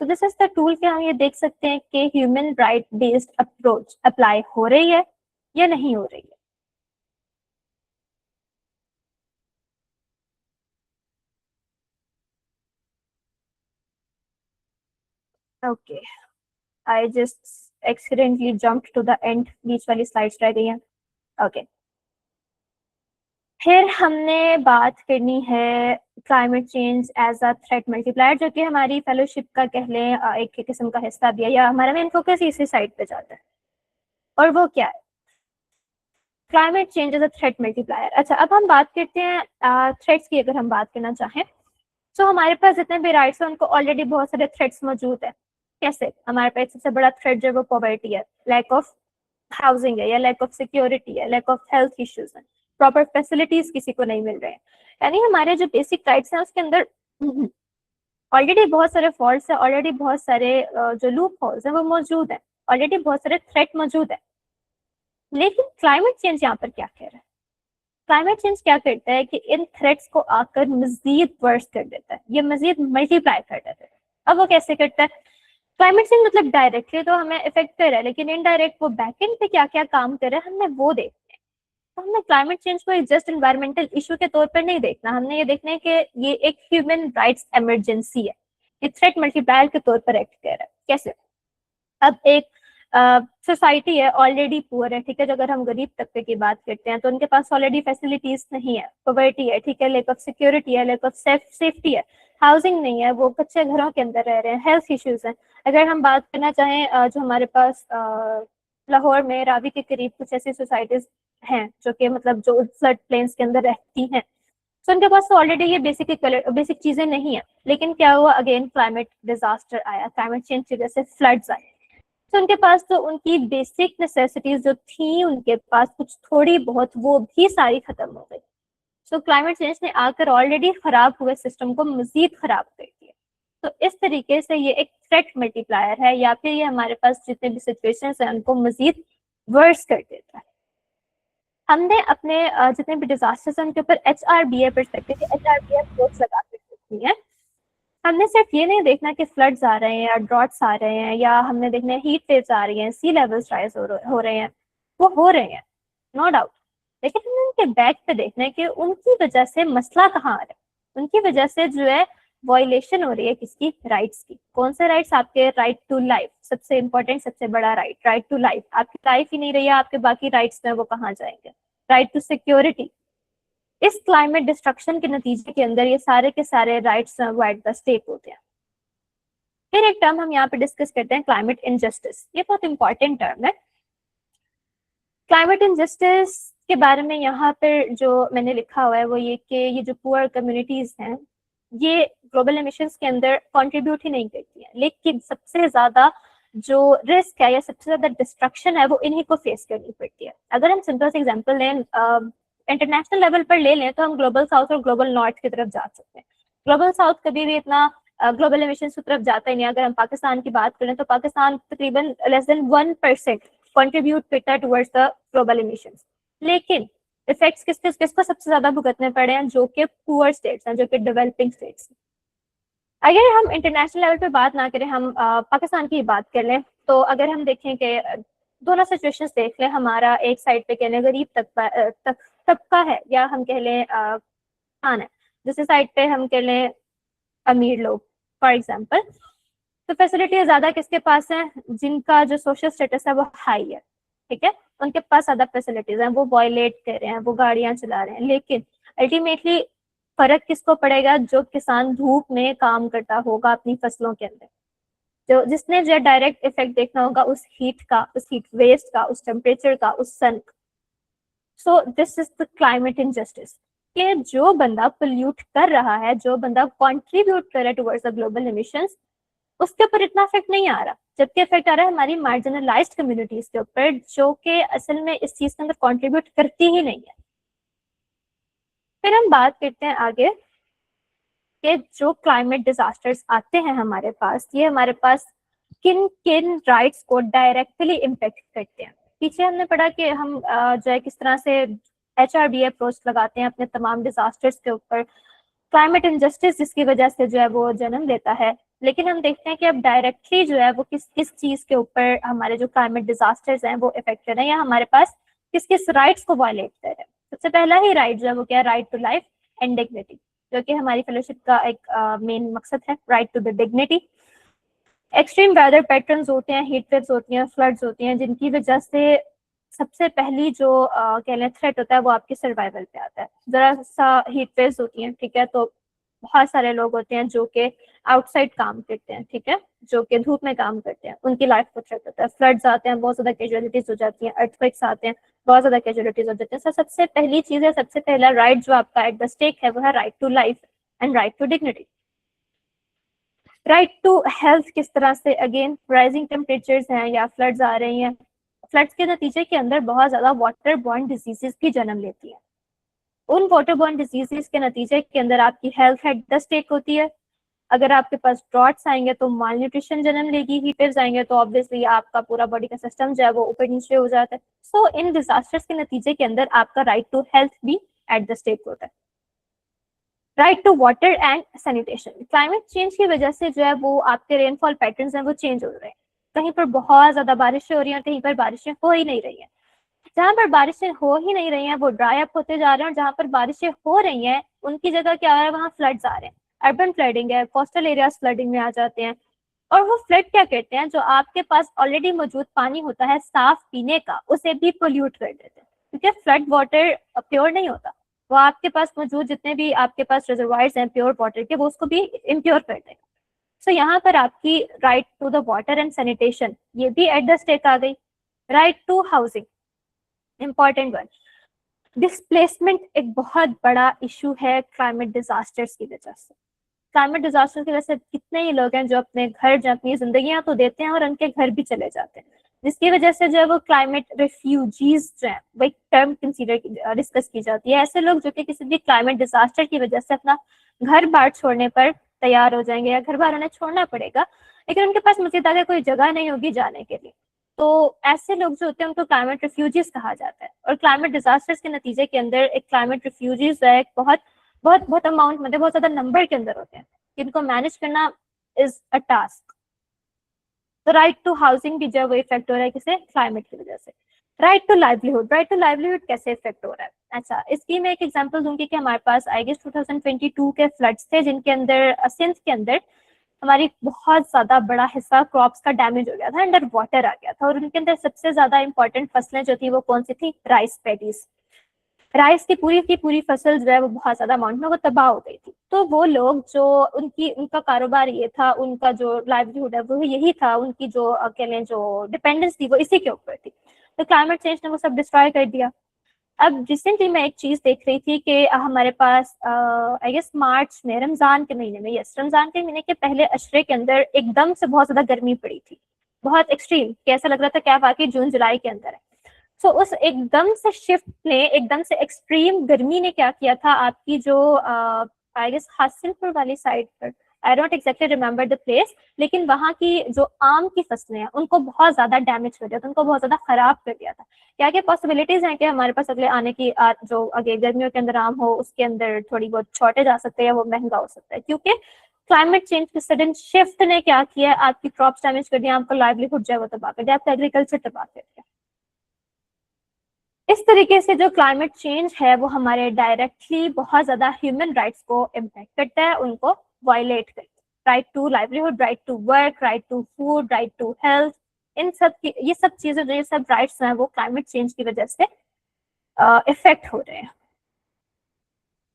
तो दिस इज द टूल कि हम ये देख सकते हैं कि human right based approach apply हो रही है या नहीं हो रही है। Okay, I just accidentally jumped to the end, बीच वाली स्लाइड्स रह गई हैं। ओके, फिर हमने बात करनी है climate change as a threat multiplier, जो कि हमारी फेलोशिप का कह लें एक किस्म का हिस्सा भी है, या हमारा मेन फोकस इसी साइड पे जाता है। और वो क्या है? Climate change as a threat multiplier. अच्छा, अब हम बात करते हैं थ्रेट्स की। अगर हम बात करना चाहें तो हमारे पास जितने भी राइट्स हैं उनको ऑलरेडी बहुत सारे थ्रेट्स मौजूद है। कैसे? हमारे पास सबसे बड़ा थ्रेट जो है वो पॉवर्टी है, लैक ऑफ हाउसिंग है, या लैक ऑफ सिक्योरिटी है, लैक ऑफ हेल्थ इश्यूज है, प्रॉपर फैसिलिटीज किसी को नहीं मिल रहे हैं। यानी हमारे जो बेसिक राइट्स हैं उसके अंदर ऑलरेडी बहुत सारे फॉल्ट्स है, ऑलरेडी बहुत सारे जो लूप होल्स हैं वो मौजूद है, ऑलरेडी बहुत सारे थ्रेट मौजूद है। लेकिन क्लाइमेट चेंज यहाँ पर क्या कह रहा है? क्लाइमेट चेंज क्या करता है कि इन थ्रेट्स को आकर मजीद वर्स कर देता है, ये मजीद मल्टीप्लाई कर देता है। अब वो कैसे करता है? क्लाइमेट चेंज मतलब डायरेक्टली तो हमें इफेक्ट कर रहा है, लेकिन इनडायरेक्ट वो बैकएंड पे क्या क्या काम कर रहा है हमने वो देखना है। तो हमने क्लाइमेट चेंज को एक जस्ट एनवायरमेंटल इशू के तौर पर नहीं देखना, हमने ये देखना है कि ये एक ह्यूमन राइट्स इमरजेंसी है, ये थ्रेट मल्टीप्लायर के तौर पर एक्ट कर रहा है। कैसे? अब एक सोसाइटी है ऑलरेडी पुअर है, ठीक है, जो अगर हम गरीब तबके की बात करते हैं तो उनके पास ऑलरेडी फैसिलिटीज नहीं है, पॉवर्टी है, ठीक है, लैक ऑफ सिक्योरिटी है, लैक ऑफ सेफ्टी है, हाउसिंग नहीं है, वो कच्चे घरों के अंदर रह रहे हैं, हेल्थ इश्यूज हैं। अगर हम बात करना चाहें जो हमारे पास लाहौर में रावी के करीब कुछ ऐसी सोसाइटीज हैं जो कि मतलब जो फ्लड प्लेन्स के अंदर रहती हैं, तो उनके पास तो ऑलरेडी ये बेसिक चीजें नहीं है। लेकिन क्या हुआ? अगेन क्लाइमेट डिजास्टर आया, क्लाइमेट चेंज की वजह से फ्लड्स आए, तो उनके पास तो उनकी बेसिक नेसेसिटीज जो थी उनके पास कुछ थोड़ी बहुत, वो भी सारी खत्म हो गई। सो क्लाइमेट चेंज ने आकर ऑलरेडी खराब हुए सिस्टम को मजीद खराब कर दिया। तो इस तरीके से ये एक थ्रेट मल्टीप्लायर है, या फिर ये हमारे पास जितने भी सिचुएशंस हैं उनको मजीद वर्स कर देता है। हमने अपने जितने भी डिजास्टर्स हैं उनके ऊपर HRBA परस्पेक्टिव, HRBA अप्रोच लगा कर सकती है। हमने सिर्फ ये नहीं देखना कि फ्लड्स आ रहे हैं या ड्रॉट्स आ रहे हैं, या हमने देखना है हीट वेव्स आ रही हैं, सी लेवल्स राइज हो रहे हैं, वो हो रहे हैं, नो डाउट। लेकिन हमने उनके बैक पे देखना है कि उनकी वजह से मसला कहाँ आ रहा है, उनकी वजह से जो है वायलेशन हो रही है किसकी? राइट्स की। कौन से राइट्स? आपके राइट टू लाइफ, सबसे इंपॉर्टेंट, सबसे बड़ा राइट, राइट टू लाइफ। आपकी लाइफ ही नहीं रही है, आपके बाकी राइट्स में वो कहाँ जाएंगे? Right to security. इस क्लाइमेट डिस्ट्रक्शन के नतीजे के अंदर ये सारे के सारे राइट्स एट द स्टेक होते हैं। फिर एक टर्म हम यहाँ पे डिस्कस करते हैं, क्लाइमेट इनजस्टिस। ये बहुत इंपॉर्टेंट टर्म है। क्लाइमेट इनजस्टिस के बारे में यहाँ पर जो मैंने लिखा हुआ है वो ये कि ये जो पुअर कम्युनिटीज हैं ये ग्लोबल एमिशंस के अंदर कंट्रीब्यूट ही नहीं करती हैं, लेकिन सबसे ज्यादा जो रिस्क है या सबसे ज्यादा डिस्ट्रक्शन है वो इन्हीं को फेस करनी पड़ती है। अगर हम सिंपल से एग्जांपल लें, इंटरनेशनल लेवल पर ले लें तो हम ग्लोबल साउथ और ग्लोबल नॉर्थ की तरफ जा सकते हैं। ग्लोबल साउथ कभी भी इतना ग्लोबल एमिशन की तरफ जाता ही नहीं। अगर हम पाकिस्तान की बात करें तो पाकिस्तान तकरीबन लेस देन 1% कंट्रीब्यूट करता है टुवर्ड्स द ग्लोबल एमिशंस। लेकिन इफेक्ट्स किसको सबसे ज्यादा भुगतने पड़े हैं? जो कि पुअर स्टेट्स हैं, जो कि डेवलपिंग स्टेट्स हैं। अगर हम इंटरनेशनल लेवल पे बात ना करें, हम पाकिस्तान की बात कर लें, तो अगर हम देखें कि दोनों सिचुएशंस देख लें, हमारा एक साइड पे कह लें गरीब तबका है, या हम कह लें किसान है, दूसरी साइड पे हम कह लें अमीर लोग फॉर एग्जाम्पल। तो फैसिलिटी ज्यादा किसके पास है? जिनका जो सोशल स्टेटस है वो हाई है, ठीक है, उनके पास ज्यादा फैसिलिटीज हैं, वो वॉयलेट कर रहे हैं, वो गाड़ियां चला रहे हैं। लेकिन अल्टीमेटली फर्क किसको पड़ेगा? जो किसान धूप में काम करता होगा अपनी फसलों के अंदर, जो जिसने जो डायरेक्ट इफेक्ट देखना होगा उस हीट का, उस हीट वेस्ट का, उस टेम्परेचर का, उस सन का। So this is the climate injustice, कि जो बंदा पोल्यूट कर रहा है, जो बंदा कंट्रीब्यूट कर रहा है टुवर्ड्स द ग्लोबल एमिशंस, उसके ऊपर इतना इफेक्ट नहीं आ रहा, जबकि इफेक्ट आ रहा है हमारी मार्जिनलाइज्ड कम्युनिटीज के ऊपर, जो कि असल में इस चीज के अंदर कंट्रीब्यूट करती ही नहीं है। फिर हम बात करते हैं आगे कि जो क्लाइमेट डिजास्टर्स आते हैं हमारे पास, ये हमारे पास किन किन राइट्स को डायरेक्टली इम्पेक्ट करते हैं। पीछे हमने पढ़ा कि हम जो है किस तरह से HRBA अप्रोच लगाते हैं अपने तमाम डिजास्टर्स के ऊपर, क्लाइमेट इनजस्टिस जिसकी वजह से जो है वो जन्म लेता है। लेकिन हम देखते हैं कि अब डायरेक्टली जो है वो किस किस चीज के ऊपर हमारे जो क्लाइमेट डिजास्टर्स हैं वो इफेक्ट कर रहे हैं, या हमारे पास किस किस राइट्स को वायलेट कर रहे हैं। सबसे पहला ही राइट जो है वो क्या है? Right to life and dignity, जो कि हमारी फेलोशिप का एक मेन मकसद है, right to the dignity. Extreme weather patterns होते हैं, हीट वेव्स होती हैं, फ्लड्स होती हैं, जिनकी वजह से सबसे पहली जो कह लें थ्रेट होता है वो आपके सर्वाइवल पे आता है। जरा सा हीट वेव्स होती हैं, ठीक है, तो बहुत सारे लोग होते हैं जो कि आउटसाइड काम करते हैं, ठीक है, जो कि धूप में काम करते हैं, उनकी लाइफ को थ्रेट होता है। फ्लड्स आते हैं, बहुत ज्यादा कैजुअलिटीज हो जाती हैं, अर्थक्वेक्स आते हैं, बहुत ज्यादा कैजुअलिटीज हो जाती हैं। सबसे पहली चीज है, सबसे पहला राइट जो आपका एट द स्टेक है वो है right to life and right to dignity. Right to health किस तरह से? अगेन राइजिंग टेम्परेचर्स हैं या फ्लड्स आ रही हैं, फ्लड्स के नतीजे के अंदर बहुत ज्यादा वाटर बॉर्न डिजीजेस भी जन्म लेती हैं। उन वाटर बॉर्न डिजीजेस के नतीजे के अंदर आपकी हेल्थ एट द स्टेक होती है। अगर आपके पास ड्रॉट्स आएंगे तो माल न्यूट्रिशन जन्म लेगी, हीट वेव्स आएंगे तो ऑब्वियसली आपका पूरा बॉडी का सिस्टम जो है वो ऊपर नीचे हो जाता है। सो इन डिजास्टर्स के नतीजे के अंदर आपका राइट टू हेल्थ भी एट द स्टेक होता है। Right to water and sanitation, climate change की वजह से जो है वो आपके रेनफॉल पैटर्न्स हैं वो चेंज हो रहे हैं। कहीं पर बहुत ज्यादा बारिशें हो रही हैं, कहीं पर बारिशें हो ही नहीं रही हैं। जहां पर बारिशें हो ही नहीं रही हैं वो ड्राई अप होते जा रहे हैं, और जहां पर बारिशें हो रही हैं उनकी जगह क्या आ रहा है? वहां फ्लड्स आ रहे हैं, अर्बन फ्लडिंग है, कोस्टल एरियाज फ्लडिंग में आ जाते हैं। और वो फ्लड क्या करते हैं? जो आपके पास ऑलरेडी मौजूद पानी होता है साफ पीने का, उसे भी पोल्यूट कर देते हैं, क्योंकि फ्लड वाटर प्योर नहीं होता, वो आपके पास मौजूद जितने भी आपके पास रिजर्वायर्स हैं प्योर वाटर के, वो उसको भी इम्प्योर कर देगा। सो यहाँ पर आपकी right to the water and sanitation ये भी एट द स्टेक आ गई। Right to housing, important one. Displacement एक बहुत बड़ा इशू है क्लाइमेट डिजास्टर्स की वजह से। क्लाइमेट डिजास्टर की वजह से कितने ही लोग हैं जो अपने घर, जो अपनी जिंदगियां तो देते हैं और उनके घर भी चले जाते हैं, जिसकी वजह से जो है वो क्लाइमेट रिफ्यूजीज जो है वो एक टर्म कंसीडर डिस्कस की जाती है। ऐसे लोग जो कि किसी भी क्लाइमेट डिजास्टर की वजह से अपना घर बार छोड़ने पर तैयार हो जाएंगे, या घर बार उन्हें छोड़ना पड़ेगा, लेकिन उनके पास मजीद आगे कोई जगह नहीं होगी जाने के लिए। तो ऐसे लोग जो होते हैं उनको क्लाइमेट रिफ्यूजीज कहा जाता है। और क्लाइमेट डिजास्टर्स के नतीजे के अंदर एक क्लाइमेट रिफ्यूजीज है, एक बहुत बहुत बहुत अमाउंट, मतलब बहुत ज्यादा नंबर के अंदर होते हैं, जिनको मैनेज करना इज अ टास्क। तो राइट टू हाउसिंग भी जो है वो इफेक्ट हो रहा है किसे? क्लाइमेट की वजह से। Right to livelihood, right to livelihood कैसे इफेक्ट हो रहा है? अच्छा, इसकी मैं एक एग्जांपल दूंगी कि हमारे पास आई गेस 2022 के फ्लड्स थे, जिनके अंदर सिंध के अंदर हमारी बहुत ज्यादा बड़ा हिस्सा क्रॉप्स का डैमेज हो गया था, अंडर वाटर आ गया था। और उनके अंदर सबसे ज्यादा इंपॉर्टेंट फसलें जो थी वो कौन सी थी? Rice paddies. राइस की पूरी फसल जो है वो बहुत ज्यादा अमाउंट में वो तबाह हो गई थी। तो वो लोग जो उनका कारोबार ये था, उनका जो लाइवलीहुड है वो यही था, उनकी जो कह लें जो डिपेंडेंस थी वो इसी के ऊपर थी। तो क्लाइमेट चेंज ने वो सब डिस्ट्रॉय कर दिया। अब रिसेंटली मैं एक चीज देख रही थी कि हमारे पास आई गेस मार्च में, रमजान के महीने में, यस रमजान के महीने के पहले अशरे के अंदर एकदम से बहुत ज्यादा गर्मी पड़ी थी, बहुत एक्सट्रीम, कैसा लग रहा था क्या वाकई जून जुलाई के अंदर है। सो उस एकदम से शिफ्ट ने, एकदम से एक्सट्रीम गर्मी ने क्या किया था, आपकी जो आई गेस हासिलपुर वाली साइड पर, I don't exactly remember the place, लेकिन वहाँ की जो आम की फसलें हैं उनको बहुत ज्यादा डैमेज कर दिया था, उनको बहुत ज्यादा खराब कर दिया था। क्या क्या पॉसिबिलिटीज हैं कि हमारे पास अगले आने की जो अगले गर्मियों के अंदर आम हो उसके अंदर थोड़ी बहुत शॉर्टेज आ सकती है, वो महंगा हो सकता है, क्योंकि क्लाइमेट चेंज की सडन शिफ्ट ने क्या किया, आपकी क्रॉप्स डैमेज कर दिया, आपका लाइवलीहुड जो है वो तबाह कर दिया, आपका एग्रीकल्चर तबाह कर दिया। इस तरीके से जो क्लाइमेट चेंज है वो हमारे डायरेक्टली बहुत ज्यादा ह्यूमन राइट्स को इम्पैक्ट करता है, उनको वायलेट करता है। Right to livelihood, right to work, right to food, right to health, इन सब की ये सब चीजें जो ये सब राइट्स हैं वो क्लाइमेट चेंज की वजह से इफेक्ट हो रहे हैं।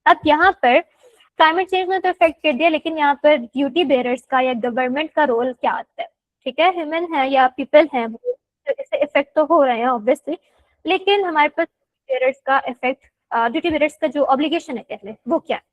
अब यहाँ पर क्लाइमेट चेंज ने तो इफेक्ट कर दिया, लेकिन यहाँ पर ड्यूटी बेयरर्स का या गवर्नमेंट का रोल क्या आता है? ठीक है, ह्यूमन है या पीपल है वो इससे इफेक्ट तो हो रहे हैं ऑब्वियसली, लेकिन हमारे पास बेयरर्स का इफेक्ट, ड्यूटी बेयरर्स का जो ऑब्लिगेशन है कहते हैं वो क्या है?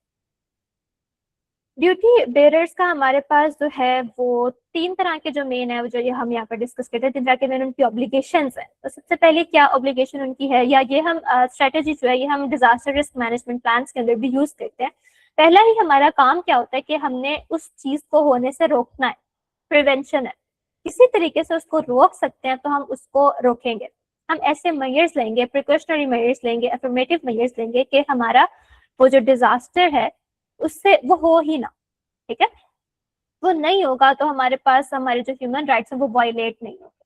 ड्यूटी बेयरर्स का हमारे पास जो है वो तीन तरह के जो मेन है, जो ये हम यहाँ पर डिस्कस करते हैं, तीन तरह के मेन उनकी ऑब्लिगेशंस है। तो सबसे पहले क्या ऑब्लिगेशन उनकी है, या ये हम स्ट्रेटेजी जो है ये हम डिजास्टर रिस्क मैनेजमेंट प्लान्स के अंदर भी यूज करते हैं। पहला ही हमारा काम क्या होता है कि हमने उस चीज को होने से रोकना है, प्रिवेंशन है, किसी तरीके से उसको रोक सकते हैं तो हम उसको रोकेंगे। हम ऐसे मेजर्स लेंगे, प्रिकॉशनरी मेजर्स लेंगे, अफर्मेटिव मेजर्स लेंगे कि हमारा वो जो डिजास्टर है उससे वो हो ही ना। ठीक है, वो नहीं होगा तो हमारे पास हमारे जो ह्यूमन राइट्स हैं वो वायलेट नहीं होंगे।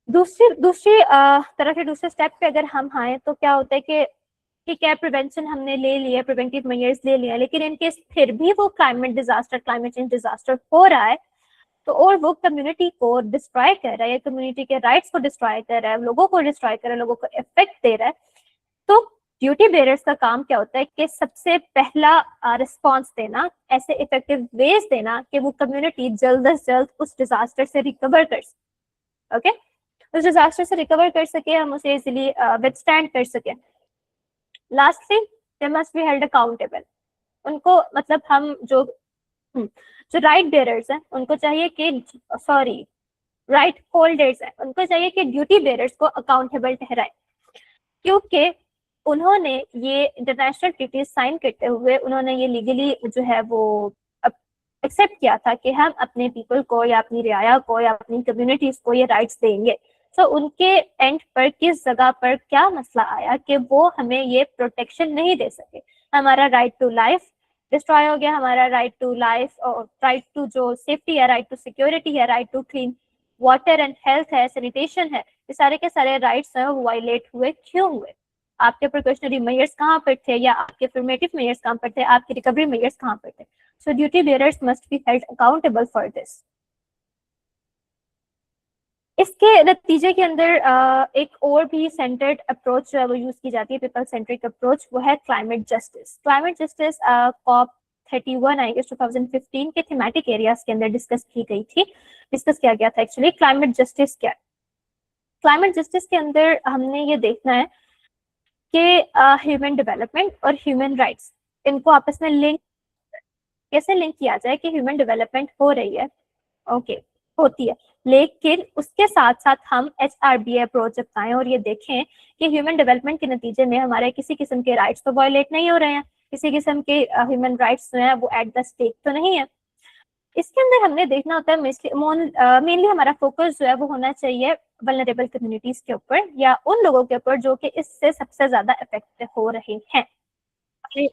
दूसरी दूसरी तरह के दूसरे स्टेप पे अगर हम आए तो क्या होता है कि ठीक है, प्रिवेंशन हमने ले लिया, प्रिवेंटिव मेजर्स ले लिया, लेकिन इनके फिर भी वो climate disaster, climate change disaster हो रहा है तो और वो कम्युनिटी को डिस्ट्रॉय कर रहा है, कम्युनिटी के राइट्स को डिस्ट्रॉय कर रहा है, लोगों को डिस्ट्रॉय कर रहा है, लोगों को इफेक्ट दे रहा है, तो ड्यूटी बेयरर्स का काम क्या होता है कि सबसे पहला रिस्पॉन्स देना, ऐसे इफेक्टिव वेज देना कि वो कम्युनिटी जल्द से जल्द उस डिजास्टर से रिकवर कर सके। ओके, उस डिजास्टर से रिकवर कर सके, हम उसे इजिली विथस्टैंड कर सके। Lastly they must be held accountable. उनको मतलब हम जो राइट बेयरर्स हैं उनको चाहिए कि राइट होल्डर्स हैं उनको चाहिए कि ड्यूटी बेयरर्स को अकाउंटेबल ठहराए, क्योंकि उन्होंने ये इंटरनेशनल ट्रीटीज साइन करते हुए उन्होंने ये लीगली जो है वो एक्सेप्ट किया था कि हम अपने पीपल को या अपनी रियाया को या अपनी कम्युनिटीज को ये राइट्स देंगे। तो उनके एंड पर किस जगह पर क्या मसला आया कि वो हमें ये प्रोटेक्शन नहीं दे सके। हमारा राइट टू लाइफ डिस्ट्रॉय हो गया, हमारा राइट टू लाइफ और राइट टू जो सेफ्टी है, राइट टू सिक्योरिटी है, right to clean water and health है, सैनिटेशन है, ये सारे के सारे राइट्स हैं वो वायलेट हुए। क्यों हुए? आपके प्रिकॉशनरी मेजर्स कहाँ पर थे, या आपके अफर्मेटिव मेजर्स कहाँ पर थे, आपके रिकवरी मेजर्स कहाँ पर थे? सो duty bearers must be held accountable for this. इसके नतीजे के अंदर एक और भी सेंटर्ड अप्रोच जो है वो यूज की जाती है, पीपल सेंट्रिक अप्रोच, वो है climate justice. Climate justice COP 31 I guess 2015 के थीमेटिक एरियाज के अंदर डिस्कस की गई थी, डिस्कस किया गया था एक्चुअली। क्लाइमेट जस्टिस क्या है? क्लाइमेट जस्टिस के अंदर हमने ये देखना है कि ह्यूमन डेवलपमेंट और ह्यूमन राइट्स इनको आपस में लिंक कैसे लिंक किया जाए कि ह्यूमन डेवलपमेंट हो रही है, ओके होती है, लेकिन उसके साथ साथ हम HRBA अप्रोच अपनाएं और ये देखें कि ह्यूमन डेवलपमेंट के नतीजे में हमारे किसी किस्म के राइट्स तो वायलेट नहीं हो रहे हैं, किसी किस्म के ह्यूमन राइट्स जो है वो एट द स्टेक तो नहीं है। इसके अंदर हमने देखना होता है मेनली हमारा फोकस जो है वो होना चाहिए वल्नरेबल कम्युनिटीज के ऊपर, या उन लोगों के ऊपर जो कि इससे सबसे ज्यादा इफेक्ट हो रहे हैं।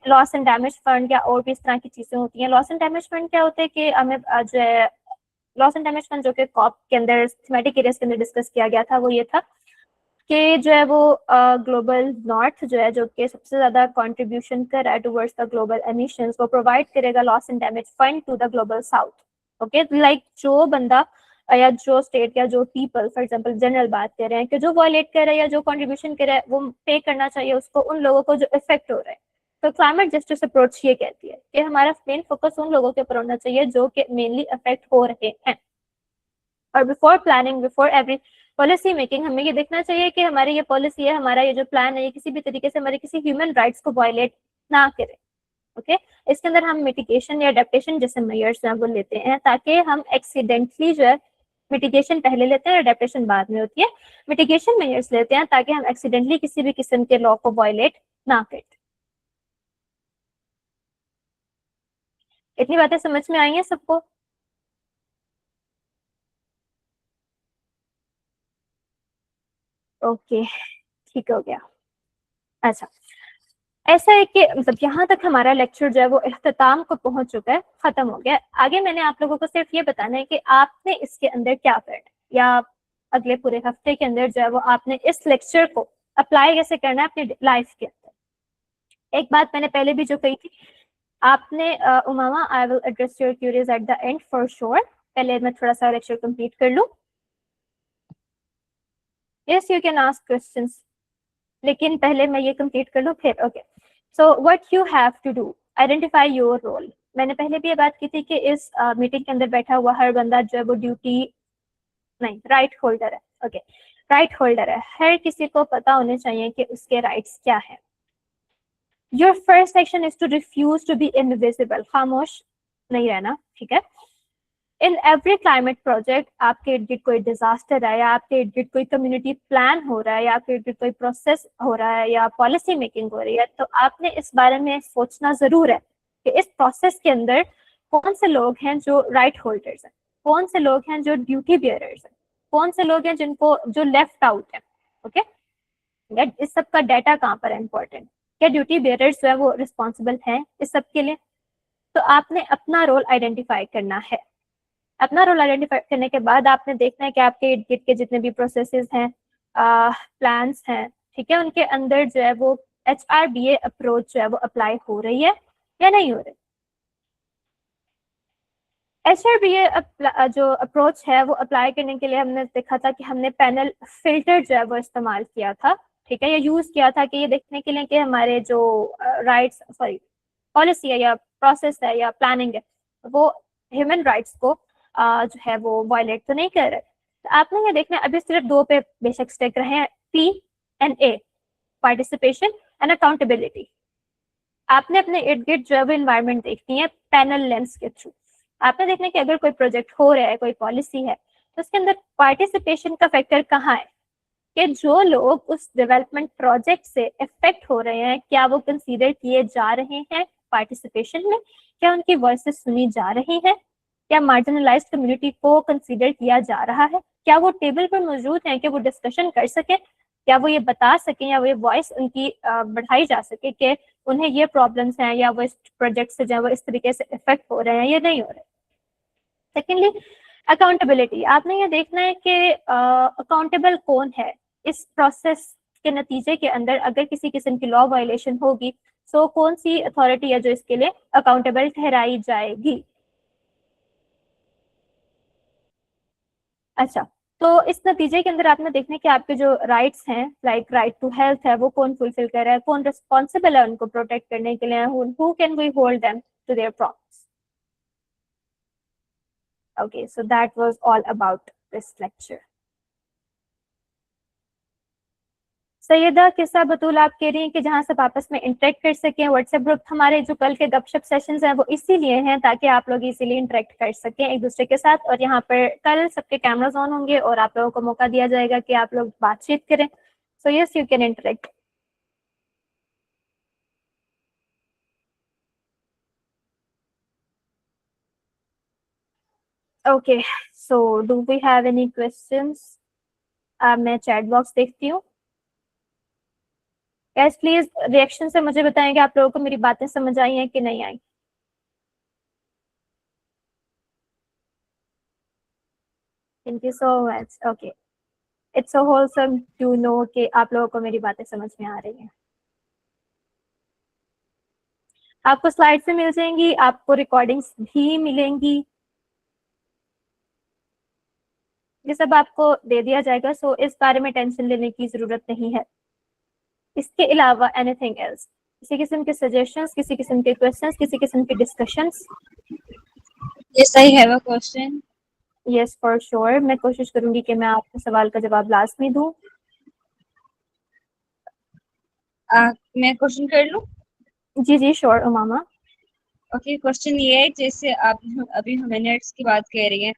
लॉस एंड डैमेज फंड या और भी इस तरह की चीजें होती हैं। लॉस एंड डैमेज फंड क्या होता है कि हमें जो है लॉस एंड डैमेज फंड जो कि कॉप के अंदर थीमेटिक एरियाज के अंदर डिस्कस किया गया था, वो ये था कि जो है वो ग्लोबल नॉर्थ जो है जो कि सबसे ज्यादा कंट्रीब्यूशन कर रहा है टुवर्ड्स द ग्लोबल एमिशंस, वो प्रोवाइड करेगा loss and damage fund to the global south. Okay, like जो बंदा या जो स्टेट या जो पीपल, फॉर एग्जांपल जनरल बात कर रहे हैं कि जो वायलेट कर रहा है या जो कंट्रीब्यूशन कर रहा है वो पे करना चाहिए उसको उन लोगों को जो इफेक्ट हो रहा है। तो क्लाइमेट जस्टिस अप्रोच ये कहती है कि हमारा मेन फोकस उन लोगों के ऊपर होना चाहिए जो कि मेनली अफेक्ट हो रहे हैं। और before planning, before every policy making, हमें ये देखना चाहिए कि हमारी ये पॉलिसी है, हमारा ये जो प्लान है, ये किसी भी तरीके से हमारे किसी ह्यूमन राइट्स को वायलेट ना करे। ओके, इसके अंदर हम मिटिगेशन या अडेप्टेशन जैसे मेजर्स हैं वो लेते हैं ताकि हम एक्सीडेंटली जो है, मिटिगेशन पहले लेते हैं और अडेप्टेशन बाद में होती है, मिटिगेशन मेजर्स लेते हैं ताकि हम एक्सीडेंटली किसी भी किस्म के लॉ को वायलेट ना करें। इतनी बातें समझ में आई हैं सबको? ओके, ठीक हो गया। अच्छा, ऐसा है कि मतलब यहाँ तक हमारा लेक्चर जो है वो इख्तिताम को पहुंच चुका है, खत्म हो गया। आगे मैंने आप लोगों को सिर्फ ये बताना है कि आपने इसके अंदर क्या करना है, या अगले पूरे हफ्ते के अंदर जो है वो आपने इस लेक्चर को अप्लाई कैसे करना है अपनी लाइफ के अंदर। एक बात मैंने पहले भी जो कही थी आपने Umama, I will address your queries at the end for sure. पहले मैं थोड़ा सा लेक्चर कंप्लीट कर लूं। Yes, you can ask questions, लेकिन पहले मैं ये कंप्लीट कर लूं फिर। Okay, so what you have to do, identify your role. मैंने पहले भी ये बात की थी कि इस मीटिंग के अंदर बैठा हुआ हर बंदा जो है वो ड्यूटी नहीं, राइट होल्डर है। ओके, राइट होल्डर है। हर किसी को पता होने चाहिए कि उसके राइट्स क्या है। Your first action is to refuse to be invisible, खामोश नहीं रहना, ठीक है। इन एवरी क्लाइमेट प्रोजेक्ट, आपके इर्द गिर्द कोई डिजास्टर है, या आपके इर्द गिर्द कोई कम्युनिटी प्लान हो रहा है, या आपके इर्द गिर्द कोई प्रोसेस हो रहा है, या पॉलिसी मेकिंग हो रही है, तो आपने इस बारे में सोचना जरूर है कि इस प्रोसेस के अंदर कौन से लोग हैं जो राइट होल्डर्स हैं, कौन से लोग हैं जो ड्यूटी बियरर्स हैं, कौन से लोग हैं जिनको जो लेफ्ट आउट है। ओके, इस सब का डाटा कहाँ पर है इंपॉर्टेंट, क्या ड्यूटी बियरर्स जो है वो रिस्पॉन्सिबल हैं इस सब के लिए। तो आपने अपना रोल आइडेंटिफाई करना है। अपना रोल आइडेंटिफाई करने के बाद आपने देखना है कि आपके इर्द गिर्द के जितने भी प्रोसेसेस हैं, प्लान्स हैं, ठीक है, उनके अंदर जो है वो HRBA अप्रोच जो है वो अप्लाई हो रही है या नहीं हो रही। HRBA जो अप्रोच है वो अप्लाई करने के लिए हमने देखा था कि हमने पैनल फिल्टर जो है वो इस्तेमाल किया था, ठीक है, ये यूज किया था कि ये देखने के लिए कि हमारे जो राइट्स सॉरी पॉलिसी है या प्रोसेस है या प्लानिंग है वो ह्यूमन राइट्स को जो है वो वायलेट तो नहीं कर रहे। तो आपने ये देखना है, अभी सिर्फ दो पे बेशक स्टिक रहे हैं, P&A, पार्टिसिपेशन एंड अकाउंटेबिलिटी। आपने अपने इर्द गिर्द जो है वो इन्वायरमेंट देखनी है पैनल लेंस के थ्रू। आपने देखना है कि अगर कोई प्रोजेक्ट हो रहा है, कोई पॉलिसी है, तो उसके अंदर पार्टिसिपेशन का फैक्टर कहाँ है, कि जो लोग उस डेवलपमेंट प्रोजेक्ट से इफेक्ट हो रहे हैं क्या वो कंसीडर किए जा रहे हैं पार्टिसिपेशन में, क्या उनकी वॉइसेस सुनी जा रही हैं, क्या मार्जिनलाइज्ड कम्युनिटी को कंसीडर किया जा रहा है, क्या वो टेबल पर मौजूद हैं कि वो डिस्कशन कर सके, क्या वो ये बता सकें या वो ये वॉइस उनकी बढ़ाई जा सके कि उन्हें ये प्रॉब्लम्स हैं या वो इस प्रोजेक्ट से जो है वो इस तरीके से इफेक्ट हो रहे हैं या नहीं हो रहे। Secondly, accountability. आपने ये देखना है कि अकाउंटेबल कौन है इस प्रोसेस के नतीजे के अंदर। अगर किसी किस्म की लॉ वायलेशन होगी तो कौन सी अथॉरिटी है जो इसके लिए अकाउंटेबल ठहराई जाएगी। अच्छा, तो इस नतीजे के अंदर आपने देखना है कि आपके जो राइट्स हैं, लाइक राइट टू हेल्थ है, वो कौन फुलफिल कर रहा है, कौन रिस्पॉन्सिबल है उनको प्रोटेक्ट करने के लिए, who can we hold them to their promise. Okay, so that was all about this lecture. Syeda Kissa Batool आप कह रही हैं कि जहां सब आपस में इंटरेक्ट कर सकें। व्हाट्सएप ग्रुप हमारे जो कल के गपशप सेशंस हैं वो इसीलिए हैं ताकि आप लोग इसीलिए इंटरेक्ट कर सकें एक दूसरे के साथ। और यहाँ पर कल सबके कैमरास ऑन होंगे और आप लोगों को मौका दिया जाएगा कि आप लोग बातचीत करें। So yes, you can interact. Okay, so do we have any questions. मैं चैट बॉक्स देखती हूँ। गैस प्लीज रिएक्शन से मुझे बताएं कि आप लोगों को मेरी बातें समझ आई हैं कि नहीं आई। Thank you so much. Okay, it's so wholesome to know कि आप लोगों को मेरी बातें समझ में आ रही हैं। आपको स्लाइड्स भी मिल जाएंगी, आपको रिकॉर्डिंग्स भी मिलेंगी, ये सब आपको दे दिया जाएगा। सो इस बारे में टेंशन लेने की जरूरत नहीं है। इसके अलावा एनीथिंग एल्स, किसी किस्म के सजेशंस, किसी किस्म के क्वेश्चंस, किसी किस्म के discussions. Yes, I have a question. Yes for sure, मैं कोशिश करूंगी कि मैं आपके सवाल का जवाब लाजमी दूं। मैं क्वेश्चन कर लूं? जी जी श्योर उमामा। ओके, क्वेश्चन ये है, जैसे आप अभी ह्यूमैनिटीज की बात कर रही हैं,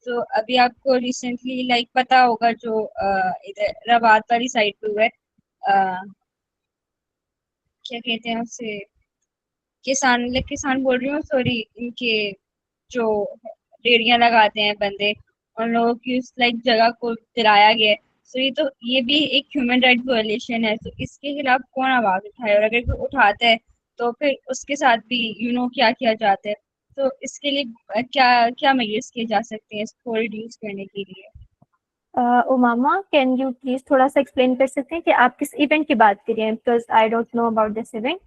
तो अभी आपको रिसेंटली लाइक पता होगा जो इधर रबात वाली साइड पे हुआ है, क्या कहते हैं उसे, किसान बोल रही हूँ, सॉरी, इनके जो रेड़ियां लगाते हैं बंदे, उन लोगों की उस लाइक जगह को जलाया गया है। तो ये भी एक ह्यूमन राइट वायलेशन है। तो इसके खिलाफ कौन आवाज उठाए, और अगर कोई उठाता है तो फिर उसके साथ भी क्या किया जाता है। तो इसके लिए क्या क्या मेजर्स किए जा सकते हैं इसको रिड्यूस करने के लिए। उमामा, कैन यू प्लीज थोड़ा सा एक्सप्लेन कर सकते हैं कि आप किस इवेंट की बात कर रही हैं, because I don't know about this event.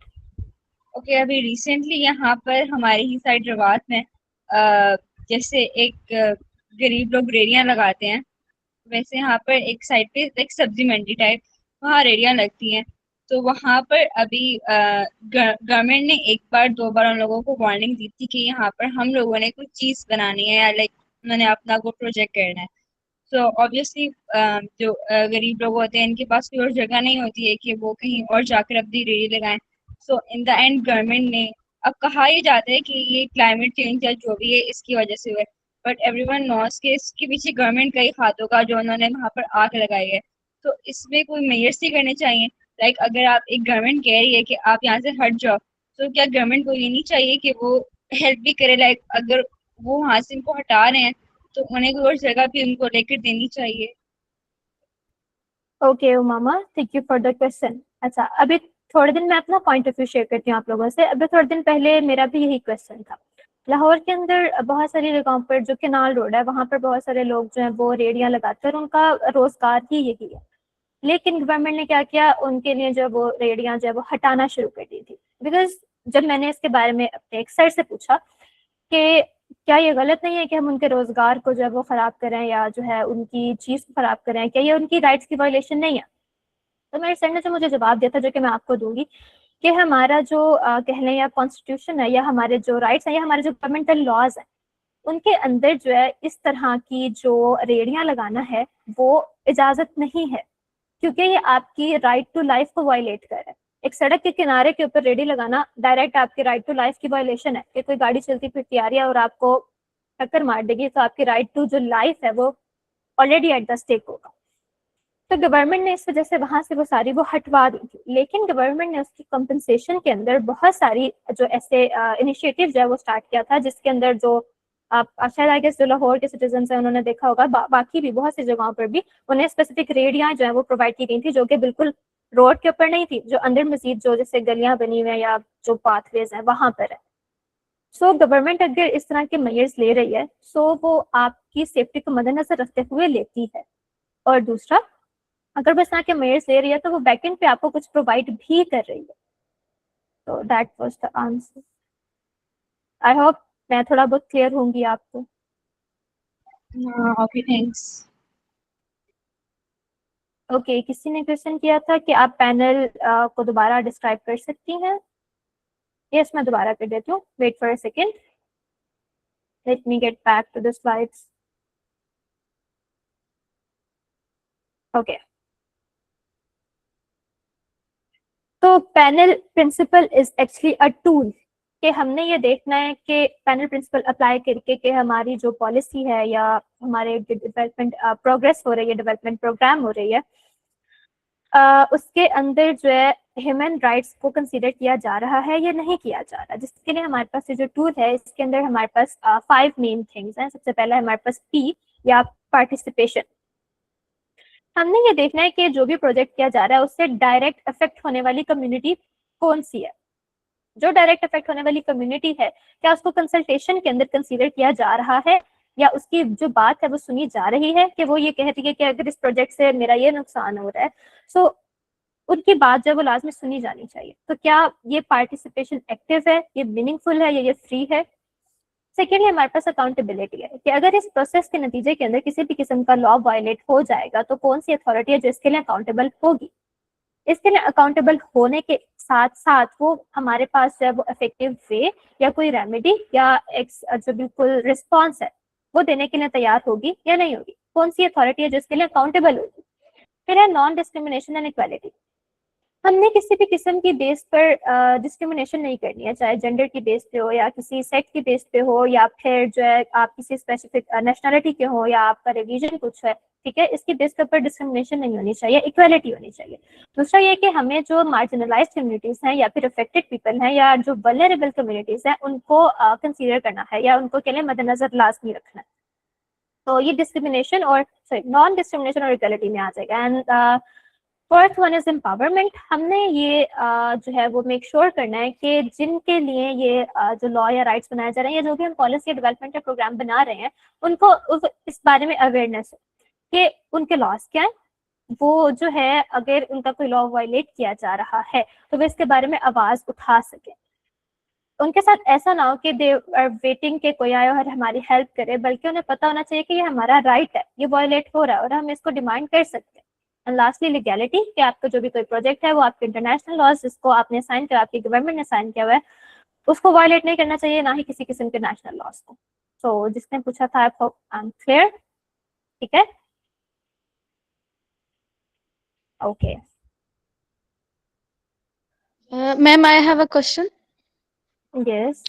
Okay, अभी रिसेंटली यहाँ पर हमारी ही साइड रवात में जैसे एक गरीब लोग रेड़ियां लगाते हैं, वैसे यहाँ पर एक साइड पे एक सब्जी मंडी टाइप वहाँ रेड़ियां लगती हैं। तो वहाँ पर अभी गवर्नमेंट ने एक बार दो बार उन लोगों को वार्निंग दी थी कि यहाँ पर हम लोगों ने कुछ चीज बनानी है या लाइक उन्होंने अपना को प्रोजेक्ट करना है। सो ऑब्वियसली जो गरीब लोग होते हैं इनके पास कोई और जगह नहीं होती है कि वो कहीं और जाकर अपनी रेड़ी लगाएं। सो इन द एंड गवर्नमेंट ने, अब कहा ही जाता है कि ये क्लाइमेट चेंज या जो भी है इसकी वजह से हुआ है, बट एवरीवन नोस के इसके पीछे गवर्नमेंट का ही हाथ होगा जो उन्होंने वहां पर आग लगाई है। तो इसमें कोई मेजर्स ही करने चाहिए। लाइक अगर आप एक गवर्नमेंट कह रही है कि आप यहाँ से हट जाओ, तो क्या गवर्नमेंट को ये नहीं चाहिए कि वो हेल्प भी करे? लाइक अगर वो वहां से इनको हटा रहे हैं तो उन्हें कोई और जगह भी उनको लेकर देनी चाहिए। Okay Umama, thank you for the question. अच्छा, अभी थोड़े दिन मैं अपना पॉइंट ऑफ व्यू शेयर करती हूँ आप लोगों से। अभी थोड़े दिन पहले मेरा भी यही क्वेश्चन था। लाहौर के अंदर बहुत सारी जगहों पर जो केनाल रोड है वहां पर बहुत सारे लोग जो है वो रेड़ियां लगाते हैं और उनका रोजगार ही यही है। लेकिन गवर्नमेंट ने क्या किया, उनके लिए जो वो रेड़ियां जो है वो हटाना शुरू कर दी थी। बिकॉज जब मैंने इसके बारे में अपने एक सर से पूछा कि क्या ये गलत नहीं है कि हम उनके रोजगार को जो है वो खराब करें या जो है उनकी चीज को खराब करें, क्या ये उनकी राइट्स की वायलेशन नहीं है? तो मेरे सर ने जो मुझे जवाब दिया था, जो कि मैं आपको दूंगी, कि हमारा जो कह लें या कॉन्स्टिट्यूशन है या हमारे जो राइट्स हैं या हमारे जो गवर्नमेंटल लॉज हैं, उनके अंदर जो है इस तरह की जो रेड़ियां लगाना है वो इजाजत नहीं है, क्योंकि ये आपकी राइट टू लाइफ को वायलेट कर रहा है। एक सड़क के किनारे के ऊपर रेडी लगाना डायरेक्ट आपकी राइट टू लाइफ की वायलेशन है कि कोई गाड़ी चलती फिरती आ रही है और आपको टक्कर मार देगी, तो आपकी राइट टू जो लाइफ है वो ऑलरेडी एट द स्टेक होगा। तो गवर्नमेंट ने इस वजह से वहां से वो सारी वो हटवा दी थी। लेकिन गवर्नमेंट ने उसकी कंपनसेशन के अंदर बहुत सारी जो ऐसे इनिशिएटिव जो है वो स्टार्ट किया था, जिसके अंदर जो आप शायद आई गेस जो लाहौर के सिटीजन हैं उन्होंने देखा होगा, बाकी भी बहुत सी जगहों पर भी उन्हें स्पेसिफिक रेडियां जो है वो प्रोवाइड की गई थी, जो कि बिल्कुल रोड के ऊपर नहीं थी, जो अंदर मजीद जो जैसे गलियां बनी हुई हैं या जो पाथवेज हैं वहां पर है। सो गवर्नमेंट अगर इस तरह के मेजर्स ले रही है, सो वो आपकी सेफ्टी को मद्देनजर रखते हुए लेती है। और दूसरा, अगर वो इस तरह के मेजर्स ले रही है तो वो बैकएंड पे आपको कुछ प्रोवाइड भी कर रही है। तो that was the answer. I hope मैं थोड़ा बहुत क्लियर होंगी आपको। हाँ, ओके, थैंक्स। ओके, किसी ने क्वेश्चन किया था कि आप पैनल को दोबारा डिस्क्राइब कर सकती हैं। यस, मैं दोबारा कर देती हूँ, wait for a second, let me get back to the slides. Okay, तो panel principle is actually a tool कि हमने ये देखना है कि पैनल प्रिंसिपल अप्लाई करके कि हमारी जो पॉलिसी है या हमारे डेवलपमेंट प्रोग्रेस हो रही है, डेवलपमेंट प्रोग्राम हो रही है, उसके अंदर जो है ह्यूमन राइट्स को कंसीडर किया जा रहा है या नहीं किया जा रहा। जिसके लिए हमारे पास ये जो टूल है इसके अंदर हमारे पास 5 मेन थिंग्स हैं। सबसे पहला है हमारे पास पी या पार्टिसिपेशन। हमने ये देखना है कि जो भी प्रोजेक्ट किया जा रहा है उससे डायरेक्ट अफेक्ट होने वाली कम्युनिटी कौन सी है। जो डायरेक्ट अफेक्ट होने वाली कम्युनिटी है, क्या उसको कंसल्टेशन के अंदर कंसीडर किया जा रहा है या उसकी जो बात है वो सुनी जा रही है कि वो ये कह रही है कि अगर इस प्रोजेक्ट से मेरा ये नुकसान हो रहा है, सो उनकी बात जो है वो लाजमी सुनी जानी चाहिए। तो क्या ये पार्टिसिपेशन एक्टिव है, ये मीनिंगफुल है या ये फ्री है। सेकेंडली, हमारे पास अकाउंटेबिलिटी है कि अगर इस प्रोसेस के नतीजे के अंदर किसी भी किस्म का लॉ वायलेट हो जाएगा तो कौन सी अथॉरिटी है जो इसके लिए अकाउंटेबल होगी। इसके लिए अकाउंटेबल होने के साथ साथ वो हमारे पास जो है वो इफेक्टिव वे या कोई रेमेडी या एक जो बिल्कुल रिस्पॉन्स है वो देने के लिए तैयार होगी या नहीं होगी। कौन सी अथॉरिटी है जो इसके लिए अकाउंटेबल होगी। फिर है नॉन डिस्क्रिमिनेशन एंड इक्वालिटी। हमने किसी भी किस्म की बेस पर डिस्क्रिमिनेशन नहीं करनी है, चाहे जेंडर की बेस पे हो या किसी सेक्ट की बेस पे हो या फिर जो है आप किसी स्पेसिफिक नेशनलिटी के हो या आपका रिलीजन कुछ है, ठीक है, इसकी बेस के ऊपर डिस्क्रिमिनेशन नहीं होनी चाहिए, इक्वालिटी होनी चाहिए। दूसरा ये कि हमें जो मार्जिनलाइज्ड कम्युनिटीज हैं या फिर अफेक्टेड पीपल हैं या जो वल्नरेबल कम्युनिटीज हैं उनको कंसीडर करना है या उनको के लिए मद्देनजर लाजमी रखना है। तो ये डिस्क्रिमिनेशन और सॉरी नॉन डिस्क्रिमिनेशन और इक्वालिटी में आ जाएगा। And fourth one is empowerment. हमने ये जो है वो मेक श्योर करना है कि जिनके लिए ये जो लॉ या राइट्स बनाए जा रहे हैं या जो भी हम पॉलिसी डेवलपमेंट या प्रोग्राम बना रहे हैं उनको इस बारे में अवेयरनेस है कि उनके लॉस क्या है। वो जो है अगर उनका कोई लॉ वायलेट किया जा रहा है तो वो इसके बारे में आवाज उठा सके। उनके साथ ऐसा ना हो कि दे आर वेटिंग के कोई आए और हमारी हेल्प करे, बल्कि उन्हें पता होना चाहिए कि ये हमारा राइट है, ये वायलेट हो रहा है और हम इसको डिमांड कर सकते हैं। एंड लास्टली लीगैलिटी, कि आपका जो भी कोई प्रोजेक्ट है वो आपके इंटरनेशनल लॉज जिसको आपने साइन किया, आपकी गवर्नमेंट ने साइन किया हुआ है, उसको वायलेट नहीं करना चाहिए, ना ही किसी किस्म के नेशनल लॉज को। तो जिसने पूछा था, आई एम क्लियर, ठीक है, okay. Ma'am I have a question. Yes.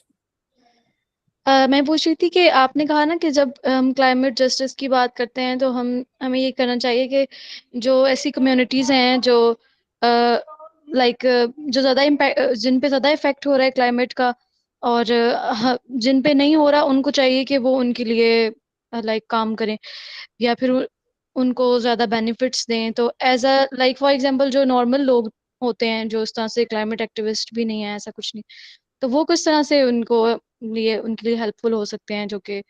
मैं पूछ रही थी कि आपने कहा ना कि जब हम क्लाइमेट जस्टिस की बात करते हैं तो हमें ये करना चाहिए कि जो ऐसी कम्युनिटीज हैं जो लाइक जो ज़्यादा इम्पैक्ट, जिन पे ज़्यादा इफेक्ट हो रहा है क्लाइमेट का, और जिन पे नहीं हो रहा उनको चाहिए कि वो उनके लिए लाइक काम करें, या फिर उनको ज़्यादा बेनिफिट्स दें। तो as a like for example जो नॉर्मल लोग होते हैं जो इस तरह से क्लाइमेट एक्टिविस्ट भी नहीं है, ऐसा कुछ नहीं, तो वो किस तरह से उनके लिए हेल्पफुल हो सकते हैं, जो कि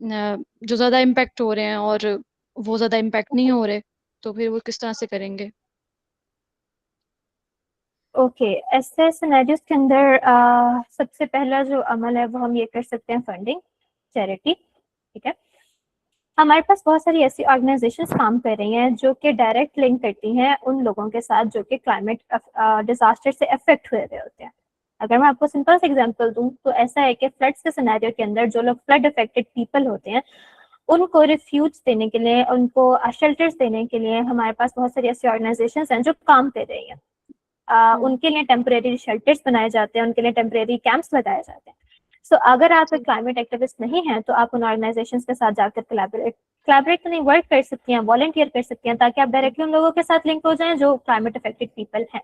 जो ज्यादा इम्पैक्ट हो रहे हैं और वो ज्यादा इम्पैक्ट नहीं हो रहे, तो फिर वो किस तरह से करेंगे? ओके, ऐसे सिनेरियोस के अंदर सबसे पहला जो अमल है वो हम ये कर सकते हैं, फंडिंग, चैरिटी, ठीक है। हमारे पास बहुत सारी ऐसी ऑर्गेनाइजेशंस काम कर रही हैं जो कि डायरेक्ट लिंक करती हैं उन लोगों के साथ जो कि क्लाइमेट डिजास्टर से अफेक्ट हुए होते हैं। अगर मैं आपको सिंपल से एग्जांपल दूं तो ऐसा है कि फ्लड्स के सिनेरियो के अंदर जो लोग फ्लड अफेक्टेड पीपल होते हैं उनको रिफ्यूज देने के लिए, उनको शेल्टर्स देने के लिए हमारे पास बहुत सारी ऐसी ऑर्गेनाइजेशंस हैं जो काम कर रही हैं। उनके लिए टेम्परेरी शेल्टर्स बनाए जाते हैं, उनके लिए टेम्परेरी कैंप्स लगाए जाते हैं। सो अगर आप एक क्लाइमेट एक्टिविस्ट नहीं हैं तो आप उन ऑर्गेनाइजेशंस के साथ जाकर कोलैबोरेट तो नहीं, वर्क कर सकती हैं, वॉलंटियर कर सकती हैं, ताकि आप डायरेक्टली उन लोगों के साथ लिंक हो जाएं जो क्लाइमेट अफेक्टेड पीपल हैं।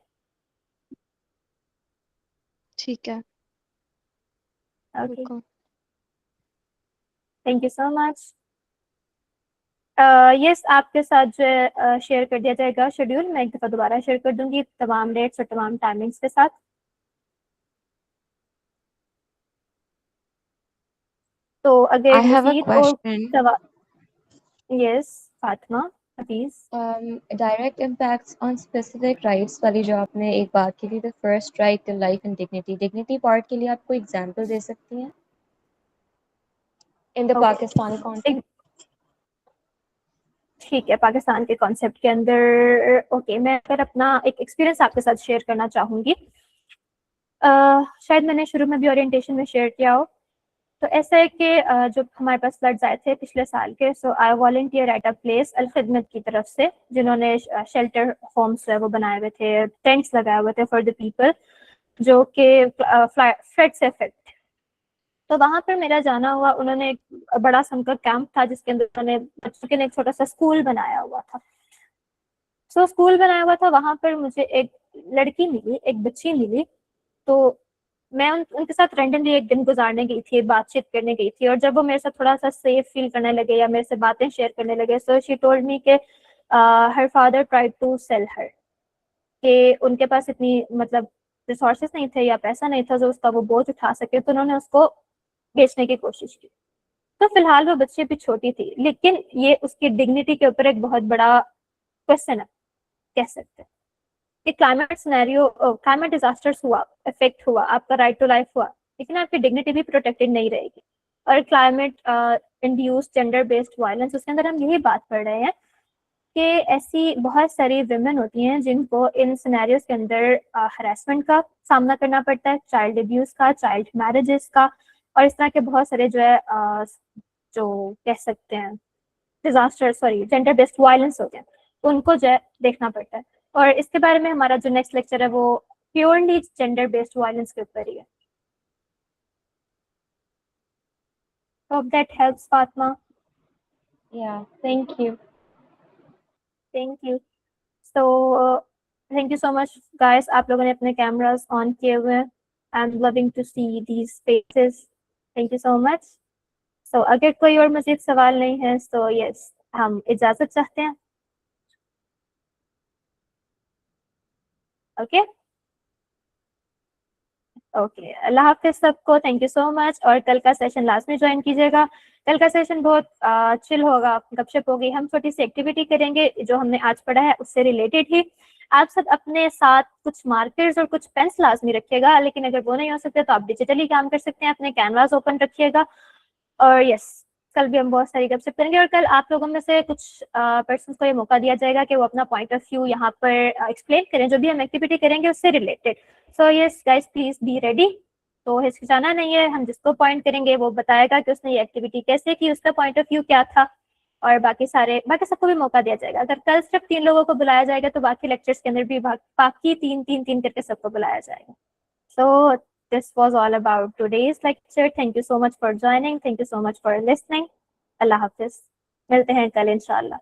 ठीक है। ओके, रुको। Thank you so much. Yes, आपके साथ जो है शेयर कर दिया जाएगा शेड्यूल, मैं एक दफ़ा दोबारा शेयर कर दूंगी तमाम डेट्स और तमाम टाइमिंग्स के साथ। तो अगर I have a मजीद और question. सवाल, yes Fatima please. Direct impacts on specific rights वाली जो आपने एक बात की थी, the first right to life and dignity. Dignity part के लिए आप कोई example दे सकती हैं? In the Pakistani context. ठीक है, पाकिस्तान के कॉन्सेप्ट के अंदर ओके, मैं अगर अपना एक एक्सपीरियंस आपके साथ शेयर करना चाहूँगी, शायद मैंने शुरू में भी ओरिएंटेशन में शेयर किया हो। तो ऐसा है कि जो हमारे पास फ्लड्स आए थे पिछले साल के, सो आई वॉलंटियर एट अ प्लेस अल खिदमत की तरफ से, जिन्होंने शेल्टर होम्स वो बनाए हुए थे, टेंट्स लगाए हुए थे फॉर द पीपल जो कि फ्लड से अफेक्ट। तो वहां पर मेरा जाना हुआ, उन्होंने एक बड़ा सा कैंप था जिसके अंदर उन्होंने बच्चों के लिए एक छोटा सा स्कूल बनाया हुआ था। सो स्कूल बनाया हुआ था, वहां पर मुझे एक लड़की मिली, एक बच्ची मिली। तो मैं उनके साथ रैंडमली एक दिन गुजारने गई थी, बातचीत करने गई थी, और जब वो मेरे साथ थोड़ा सा सेफ फील करने लगे या मेरे से बातें शेयर करने लगे, सो शी टोल्ड मी के her father tried to sell her, कि उनके पास इतनी मतलब रिसोर्सेस नहीं थे या पैसा नहीं था जो उसका वो बोझ उठा सके, तो उन्होंने उसको बेचने की कोशिश की। तो फिलहाल वो बच्ची भी छोटी थी, लेकिन ये उसकी डिग्निटी के ऊपर एक बहुत बड़ा क्वेश्चन है, कह सकते हैं कि क्लाइमेट सिनेरियो, क्लाइमेट डिजास्टर्स हुआ, इफेक्ट हुआ, आपका राइट टू लाइफ हुआ, लेकिन आपकी डिग्निटी भी प्रोटेक्टेड नहीं रहेगी। और climate induced gender based violence, उसके अंदर हम यही बात कर रहे हैं कि ऐसी बहुत सारी विमेन होती हैं जिनको इन सिनेरियोज के अंदर हरासमेंट का सामना करना पड़ता है, चाइल्ड अब्यूज का, चाइल्ड मैरिजेस का, और इस तरह के बहुत सारे जो है जो कह सकते हैं disaster, sorry, gender based violence होते हैं, तो उनको जो है देखना पड़ता है। और इसके बारे में हमारा जो नेक्स्ट लेक्चर है वो प्योरली जेंडर बेस्ड वायलेंस के ऊपर ही है। Hope that helps Fatima. Yeah, thank you. Thank you. So thank you so much guys, आप लोगों ने अपने कैमरास ऑन किए हुए हैं। I am loving to see these faces, thank you so much. So अगर कोई और मजीद सवाल नहीं है तो यस, हम इजाजत चाहते हैं। ओके ओके, अल्लाह हाफिज सबको, थैंक यू सो मच। और कल का सेशन लास्ट में ज्वाइन कीजिएगा, कल का सेशन बहुत चिल होगा, गपशप होगी, हम छोटी सी एक्टिविटी करेंगे जो हमने आज पढ़ा है उससे रिलेटेड ही, आप सब अपने साथ कुछ मार्कर्स और कुछ पेन्स लाजमी रखिएगा, लेकिन अगर वो नहीं हो सकते तो आप डिजिटली काम कर सकते हैं, अपने कैनवास ओपन रखिएगा। और यस, कल भी हम बहुत सारी गपशप करेंगे, और कल आप लोगों में से कुछ पर्सन को ये मौका दिया जाएगा कि वो अपना पॉइंट ऑफ व्यू यहाँ पर एक्सप्लेन करें, जो भी हम एक्टिविटी करेंगे उससे related. So yes guys, please be ready. तो हिचकिचाना नहीं है, हम जिसको पॉइंट करेंगे वो बताएगा कि उसने ये एक्टिविटी कैसे की, उसका पॉइंट ऑफ व्यू क्या था, और बाकी सबको भी मौका दिया जाएगा। अगर कल सिर्फ 3 लोगों को बुलाया जाएगा तो बाकी लेक्चर्स के अंदर भी बाकी 3 करके सबको बुलाया जाएगा। सो this was all about today's lecture. Thank you so much for joining. Thank you so much for listening. Allah Hafiz. मिलते हैं कल इंशाल्लाह।